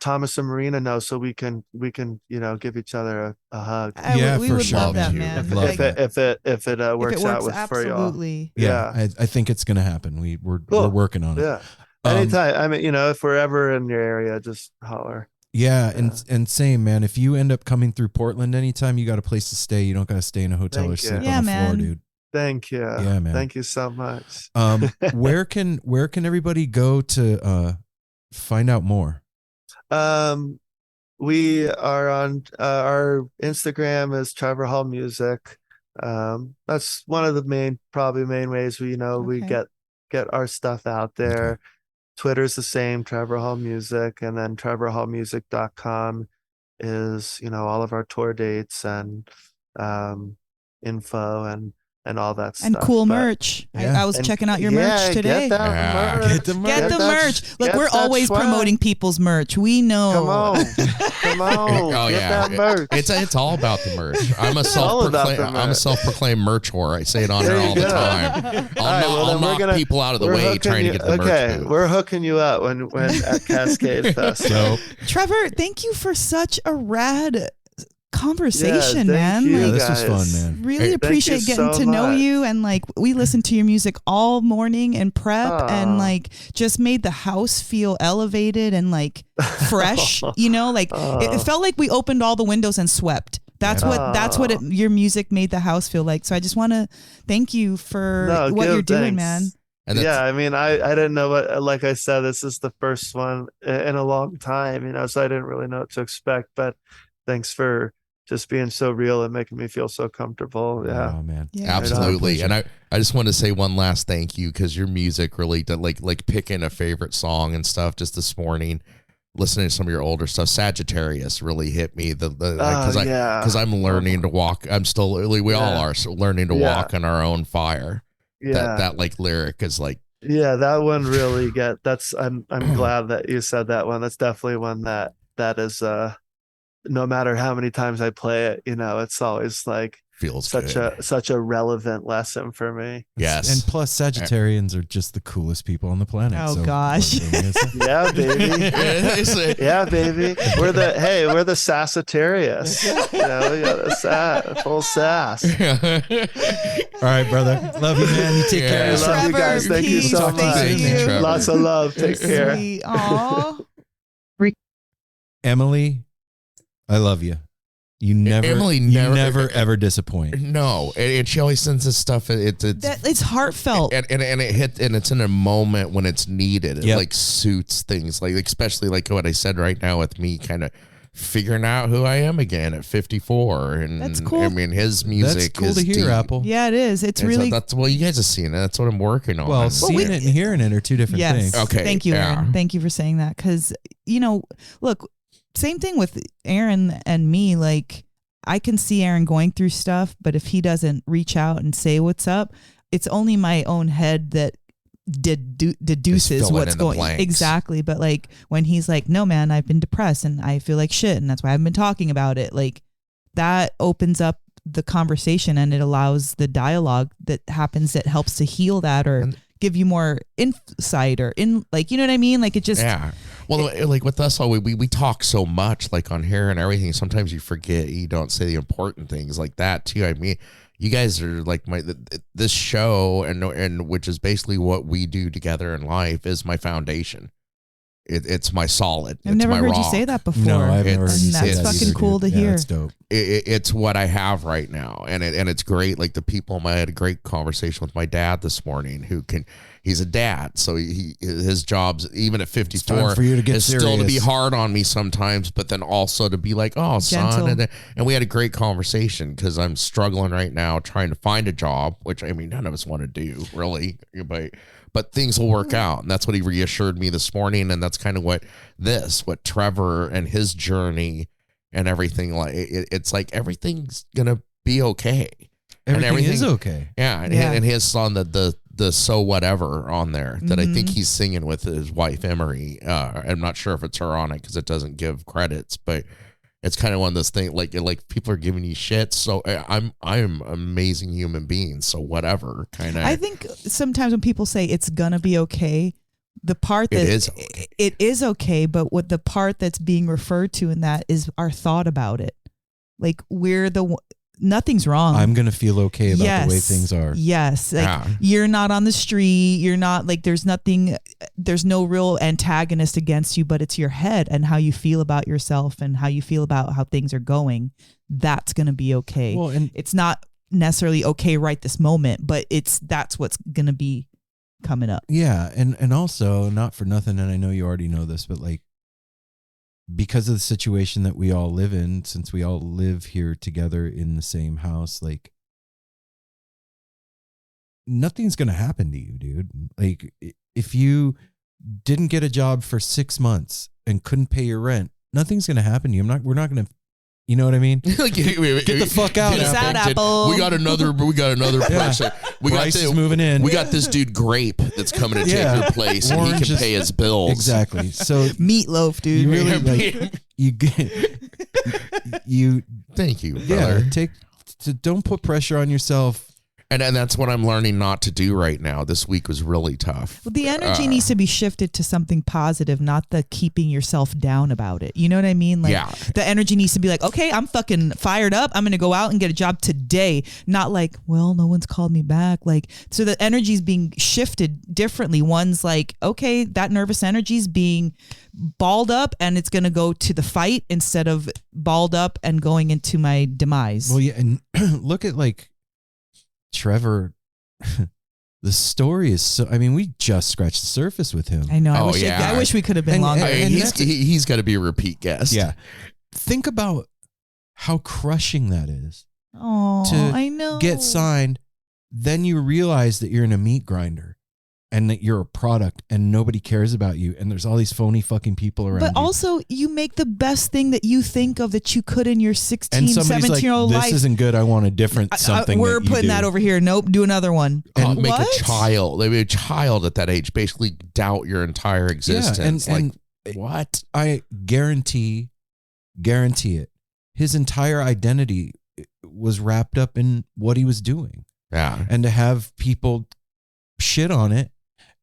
[SPEAKER 5] Thomas and Marina know so we can give each other a hug.
[SPEAKER 2] We would love that, man.
[SPEAKER 5] If it works out for y'all.
[SPEAKER 2] Absolutely.
[SPEAKER 1] Yeah, I think it's gonna happen. We're working on it.
[SPEAKER 5] Yeah. Anytime. I mean, if we're ever in your area, just holler.
[SPEAKER 1] Yeah, and same, man. If you end up coming through Portland anytime, you got a place to stay. You don't got to stay in a hotel or sleep on the floor, dude.
[SPEAKER 5] Thank you.
[SPEAKER 1] Yeah, man.
[SPEAKER 5] Thank you so much.
[SPEAKER 1] Where can everybody go to find out more?
[SPEAKER 5] We are on our Instagram is Trevor Hall Music. That's one of the main ways we get our stuff out there. Okay. Twitter's the same, Trevor Hall Music, and then trevorhallmusic.com is all of our tour dates and info and all that stuff.
[SPEAKER 2] And cool merch. I was checking out your merch today.
[SPEAKER 5] Get the merch.
[SPEAKER 2] Get the merch. Look, we're always promoting people's merch. We know.
[SPEAKER 5] Come on.
[SPEAKER 3] Oh,
[SPEAKER 5] get that merch.
[SPEAKER 3] It's all about the merch. I'm a self-proclaimed merch whore. I say it on here all the time. I'll knock people out of the way trying to get the merch. Okay,
[SPEAKER 5] we're hooking you up when at Cascade Fest.
[SPEAKER 2] Trevor, thank you for such a rad conversation, man.
[SPEAKER 1] This was fun, man.
[SPEAKER 2] Really appreciate getting to know you, and we listened to your music all morning and prep, and just made the house feel elevated and fresh. It felt like we opened all the windows and swept. That's what your music made the house feel like. So I just want to thank you for what you're doing, man.
[SPEAKER 5] I mean, I didn't know what, like I said, this is the first one in a long time, so I didn't really know what to expect, but thanks for just being so real and making me feel so comfortable. Yeah.
[SPEAKER 1] Oh, man.
[SPEAKER 3] Yeah. Absolutely. And I just want to say one last thank you, because your music really did, like picking a favorite song and stuff just this morning, listening to some of your older stuff. Sagittarius really hit me because I'm learning to walk. I'm still, we all are learning to walk on our own fire. Yeah. That lyric is
[SPEAKER 5] that one really I'm glad that you said that one. That's definitely one that is, no matter how many times I play it, it's always
[SPEAKER 3] feels
[SPEAKER 5] such a relevant lesson for me.
[SPEAKER 3] Yes.
[SPEAKER 1] And plus Sagittarians are just the coolest people on the planet.
[SPEAKER 2] Oh, gosh.
[SPEAKER 5] Yeah, baby. Yeah, baby. We're the Sagittarius. We got the full sass.
[SPEAKER 1] All right, brother. Love you, man. You take care.
[SPEAKER 5] Love you guys. Thank you so much. Lots of love. Take care.
[SPEAKER 2] Aww.
[SPEAKER 1] Emily, I love you. You never ever disappoint.
[SPEAKER 3] No, and she always sends us stuff.
[SPEAKER 2] It's heartfelt,
[SPEAKER 3] and it hit, and it's in a moment when it's needed. It suits things, especially what I said right now with me kind of figuring out who I am again at 54. And
[SPEAKER 2] that's cool.
[SPEAKER 3] I mean, his music
[SPEAKER 1] cool
[SPEAKER 3] is
[SPEAKER 1] to hear,
[SPEAKER 3] deep.
[SPEAKER 1] Apple.
[SPEAKER 2] Yeah, it is. It's really
[SPEAKER 3] that's you guys have seen it. That's what I'm working on.
[SPEAKER 1] Well, seeing it and hearing it are two different things.
[SPEAKER 3] Okay,
[SPEAKER 2] thank you, Aaron. Thank you for saying that, because look. Same thing with Aaron and me. I can see Aaron going through stuff, but if he doesn't reach out and say what's up, it's only my own head that deduces what's going on. Exactly. But when he's no, man, I've been depressed and I feel like shit, and that's why I've been talking about it. That opens up the conversation, and it allows the dialogue that happens that helps to heal that or give you more insight or you know what I mean? It just
[SPEAKER 3] Well, with us, we talk so much on here and everything. Sometimes you forget, you don't say the important things like that too. I mean, you guys are this show and which is basically what we do together in life is my foundation. It's my solid.
[SPEAKER 2] I've never heard you say that before.
[SPEAKER 1] No, I've never heard you say that.
[SPEAKER 2] And that's fucking cool to hear.
[SPEAKER 1] That's dope.
[SPEAKER 3] It's what I have right now, and it's great. The people, I had a great conversation with my dad this morning. He's a dad, so his job's even at 54
[SPEAKER 1] for you to get
[SPEAKER 3] is
[SPEAKER 1] serious.
[SPEAKER 3] Still to be hard on me sometimes, but then also to be oh, son, and we had a great conversation because I'm struggling right now trying to find a job, which I mean none of us want to do really, but things will work out. And that's what he reassured me this morning. And that's kind of what Trevor and his journey and everything, like it's like everything's gonna be okay.
[SPEAKER 1] Everything is okay.
[SPEAKER 3] Yeah, and his song, the So Whatever on there that I think he's singing with his wife Emery. I'm not sure if it's her on it because it doesn't give credits, but it's kind of one of those things like people are giving you shit. So I'm an amazing human being. So whatever kind of.
[SPEAKER 2] I think sometimes when people say it's gonna be okay, the part that it is okay, but what the part that's being referred to in that is our thought about it. Like nothing's wrong.
[SPEAKER 1] I'm going to feel okay about the way things are.
[SPEAKER 2] Yes. Like you're not on the street. You're not like, there's no real antagonist against you, but it's your head and how you feel about yourself and how you feel about how things are going. That's going to be okay.
[SPEAKER 1] Well, and
[SPEAKER 2] it's not necessarily okay right this moment, but that's what's going to be coming up.
[SPEAKER 1] Yeah. And also, not for nothing, and I know you already know this, but like, because of the situation that we all live in, since we all live here together in the same house, like nothing's going to happen to you, dude. Like if you didn't get a job for 6 months and couldn't pay your rent, nothing's going to happen to you. We're not going to, you know what I mean? Get the fuck out,
[SPEAKER 2] Apple.
[SPEAKER 3] We got another person.
[SPEAKER 1] Bryce is moving in.
[SPEAKER 3] We got this dude Grape that's coming to take your place, and he can pay his bills.
[SPEAKER 1] Exactly. So
[SPEAKER 2] meatloaf, dude.
[SPEAKER 1] You really you
[SPEAKER 3] thank you, brother.
[SPEAKER 1] Don't put pressure on yourself.
[SPEAKER 3] And that's what I'm learning not to do right now. This week was really tough.
[SPEAKER 2] Well, the energy needs to be shifted to something positive, not the keeping yourself down about it. You know what I mean? Like the energy needs to be like, okay, I'm fucking fired up. I'm going to go out and get a job today. Not like, well, no one's called me back. Like, so the energy is being shifted differently. One's like, okay, that nervous energy is being balled up and it's going to go to the fight instead of balled up and going into my demise.
[SPEAKER 1] Well, yeah. And look at like, Trevor, the story is so. I mean, we just scratched the surface with him.
[SPEAKER 2] I know. I wish we could have been longer.
[SPEAKER 3] He's got to be a repeat guest.
[SPEAKER 1] Yeah. Think about how crushing that is.
[SPEAKER 2] Oh, I know.
[SPEAKER 1] Get signed, then you realize that you're in a meat grinder, and that you're a product, and nobody cares about you, and there's all these phony fucking people around.
[SPEAKER 2] But also, you make the best thing that you think of that you could in your 16, 17-year-old life.
[SPEAKER 1] This isn't good. I want a different something.
[SPEAKER 2] We're putting that over here. Nope, do another one.
[SPEAKER 3] And make a child at that age basically doubt your entire existence.
[SPEAKER 1] Yeah, and what? I guarantee it. His entire identity was wrapped up in what he was doing.
[SPEAKER 3] Yeah,
[SPEAKER 1] and to have people shit on it.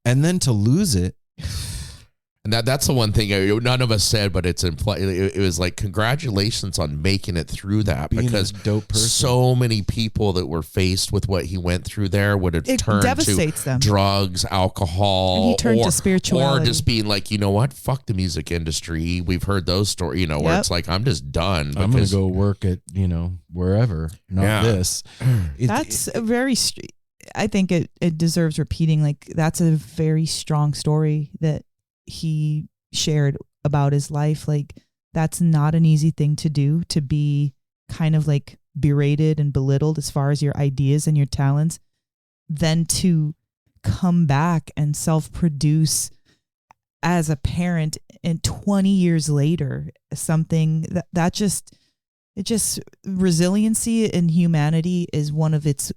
[SPEAKER 1] And then to lose it.
[SPEAKER 3] And that's the one thing none of us said, but it's implied. It was like, congratulations on making it through that, because
[SPEAKER 1] dope person.
[SPEAKER 3] So many people that were faced with what he went through there would have turned to
[SPEAKER 2] them.
[SPEAKER 3] Drugs, alcohol,
[SPEAKER 2] and he turned to spirituality,
[SPEAKER 3] or just being like, you know what, fuck the music industry. We've heard those stories, where it's like, I'm just done.
[SPEAKER 1] I'm going to go work at, wherever, not this.
[SPEAKER 2] That's a very I think it deserves repeating. Like, that's a very strong story that he shared about his life. Like, that's not an easy thing to do, to be kind of like berated and belittled as far as your ideas and your talents, then to come back and self-produce as a parent, and 20 years later, something that just resiliency and humanity is one of its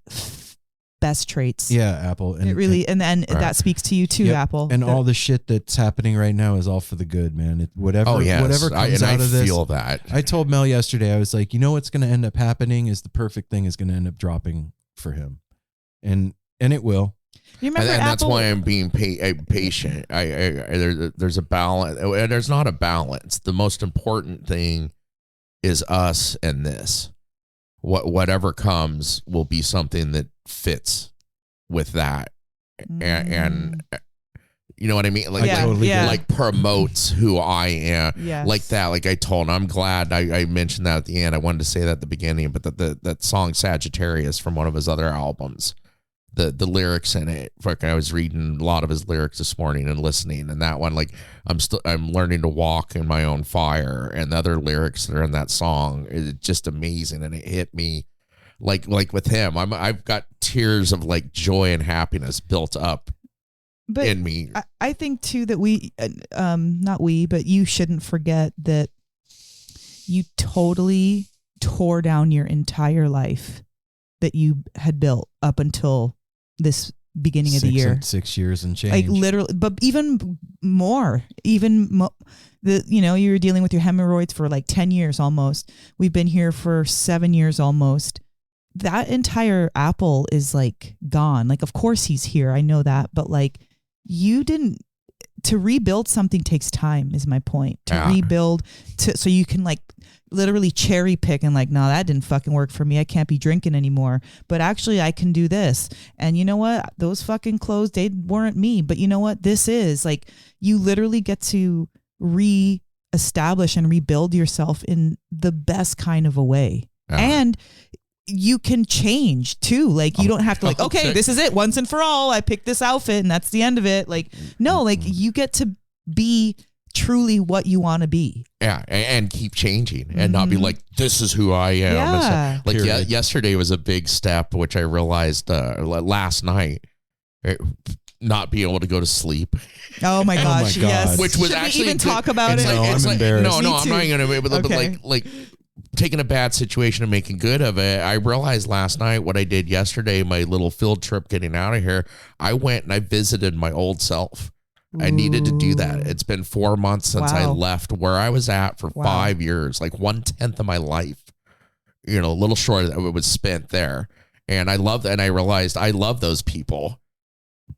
[SPEAKER 2] best traits.
[SPEAKER 1] Yeah, Apple.
[SPEAKER 2] And it really, and that speaks to you too, Apple.
[SPEAKER 1] And all the shit that's happening right now is all for the good, man. Whatever comes out of this. I
[SPEAKER 3] feel that.
[SPEAKER 1] I told Mel yesterday, I was like, what's going to end up happening is the perfect thing is going to end up dropping for him. And it will.
[SPEAKER 2] You remember
[SPEAKER 3] and that's why I'm being patient. There's a balance. There's not a balance. The most important thing is us and this. Whatever comes will be something that fits with that, and you know what I mean, like promotes who I am, like that. Like I told, I'm glad I mentioned that at the end. I wanted to say that at the beginning, but that song Sagittarius from one of his other albums, the lyrics in it. I was reading a lot of his lyrics this morning and listening, and that one, like I'm learning to walk in my own fire, and the other lyrics that are in that song is just amazing, and it hit me like with him. I've got tears of like joy and happiness built up in me.
[SPEAKER 2] I think too that but you shouldn't forget that you totally tore down your entire life that you had built up until this beginning of the year.
[SPEAKER 1] 6 years and change.
[SPEAKER 2] Like literally, but even more, you were dealing with your hemorrhoids for like 10 years almost. We've been here for 7 years almost. That entire apple is like gone. Like, of course he's here. I know that. But like, to rebuild something takes time is my point. To rebuild so you can like literally cherry pick and like, no, that didn't fucking work for me. I can't be drinking anymore. But actually I can do this. And you know what? Those fucking clothes, they weren't me. But you know what? This is like, you literally get to re-establish and rebuild yourself in the best kind of a way. And you can change too. Like you don't have to like, okay, this is it once and for all. I picked this outfit and that's the end of it. Like, no, like you get to be truly what you want to be. Yeah.
[SPEAKER 3] And keep changing and not be like, this is who I am.
[SPEAKER 2] Yeah.
[SPEAKER 3] Like yesterday was a big step, which I realized last night, not being able to go to sleep.
[SPEAKER 2] Oh my gosh. Yes.
[SPEAKER 3] Which was
[SPEAKER 2] Should
[SPEAKER 3] actually
[SPEAKER 2] we even talk about it?
[SPEAKER 1] I'm embarrassed.
[SPEAKER 3] No, I'm not going to. But like taking a bad situation and making good of it. I realized last night what I did yesterday, my little field trip getting out of here. I went and I visited my old self. Ooh. I needed to do that. It's been 4 months since I left where I was at for 5 years, like 1/10 of my life, a little short of that it was spent there. And I loved that. And I realized I love those people,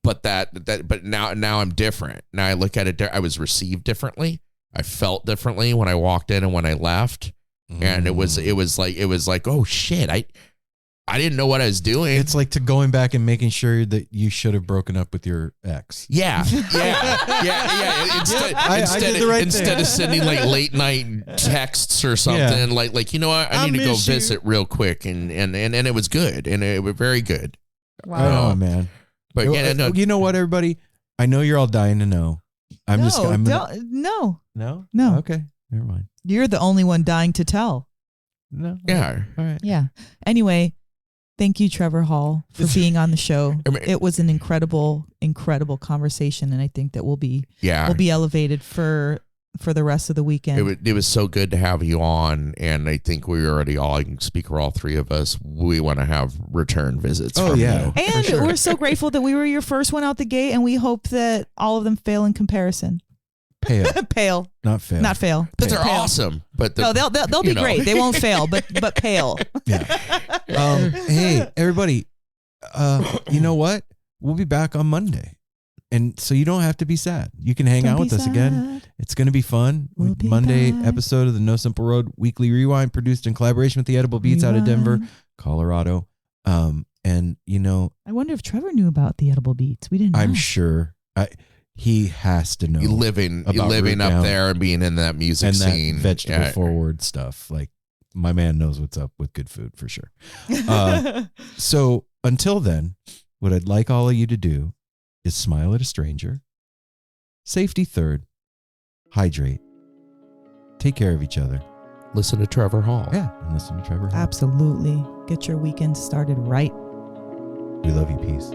[SPEAKER 3] but but now I'm different. Now I look at it. I was received differently. I felt differently when I walked in and when I left. And it was like, oh shit, I didn't know what I was doing.
[SPEAKER 1] It's like going back and making sure that you should have broken up with your ex.
[SPEAKER 3] Yeah. Instead of sending like late night texts or something, like you know what, I need to go visit real quick, and it was good, and it was very good.
[SPEAKER 1] Wow, oh man. But you know what, everybody, I know you're all dying to know. No. Okay, never mind.
[SPEAKER 2] You're the only one dying to tell.
[SPEAKER 1] No.
[SPEAKER 3] Yeah.
[SPEAKER 1] All right.
[SPEAKER 2] Yeah. Anyway, thank you, Trevor Hall, for being on the show. It was an incredible, incredible conversation, and I think that we'll be elevated for the rest of the weekend.
[SPEAKER 3] It was so good to have you on, and I think I can speak for all three of us. We want to have return visits.
[SPEAKER 1] Oh, yeah.
[SPEAKER 3] You.
[SPEAKER 2] And we're so grateful that we were your first one out the gate, and we hope that all of them fail in comparison. Pale.
[SPEAKER 1] Not fail.
[SPEAKER 2] Not fail.
[SPEAKER 3] But they're awesome. But
[SPEAKER 2] they'll be great. They won't fail, but pale.
[SPEAKER 1] Yeah. Hey, everybody. You know what? We'll be back on Monday. And so you don't have to be sad. You can hang out with us again. It's going to be fun. Monday episode of the No Simple Road Weekly Rewind, produced in collaboration with the Edible Beats out of Denver, Colorado. And I
[SPEAKER 2] wonder if Trevor knew about the Edible Beats. We didn't know.
[SPEAKER 1] I'm sure. He has to know.
[SPEAKER 3] You living up there and being in that music
[SPEAKER 1] and
[SPEAKER 3] scene.
[SPEAKER 1] That vegetable forward stuff. Like, my man knows what's up with good food for sure. So until then, what I'd like all of you to do is smile at a stranger. Safety third. Hydrate. Take care of each other.
[SPEAKER 3] Listen to Trevor Hall.
[SPEAKER 1] Yeah, and listen to Trevor Hall.
[SPEAKER 2] Absolutely. Get your weekend started right.
[SPEAKER 1] We love you. Peace.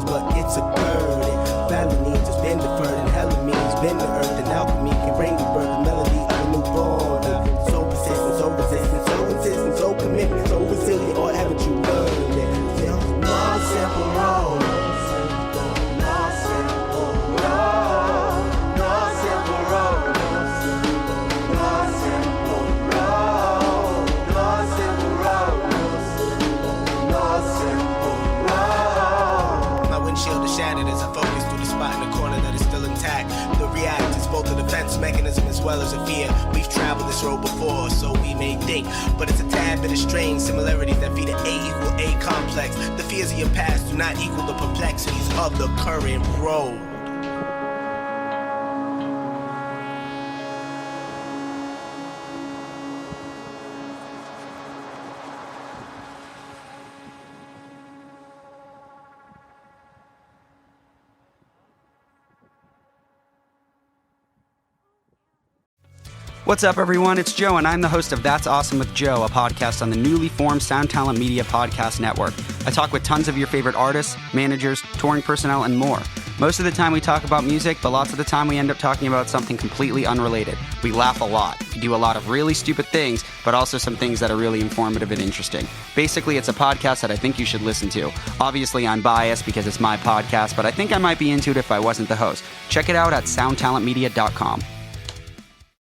[SPEAKER 6] But it's a burden. Family needs has been deferred, and hella means been the earth, and alchemy can bring the birth, the melody of a newborn. So persistent, so resistant, so insistent, so commitment, so resilient, or haven't you learned it? No simple road. No simple road. No simple road. No simple road. No simple road. No simple road. Windshield is shattered as I focus through the spot in the corner that is still intact. The react is both a defense mechanism as well as a fear. We've traveled this road before, so we may think, but it's a tad bit of strange similarities that feed an A equal A complex. The fears of your past do not equal the perplexities of the current road.
[SPEAKER 7] What's up, everyone? It's Joe, and I'm the host of That's Awesome with Joe, a podcast on the newly formed Sound Talent Media Podcast Network. I talk with tons of your favorite artists, managers, touring personnel, and more. Most of the time we talk about music, but lots of the time we end up talking about something completely unrelated. We laugh a lot. We do a lot of really stupid things, but also some things that are really informative and interesting. Basically, it's a podcast that I think you should listen to. Obviously, I'm biased because it's my podcast, but I think I might be into it if I wasn't the host. Check it out at soundtalentmedia.com.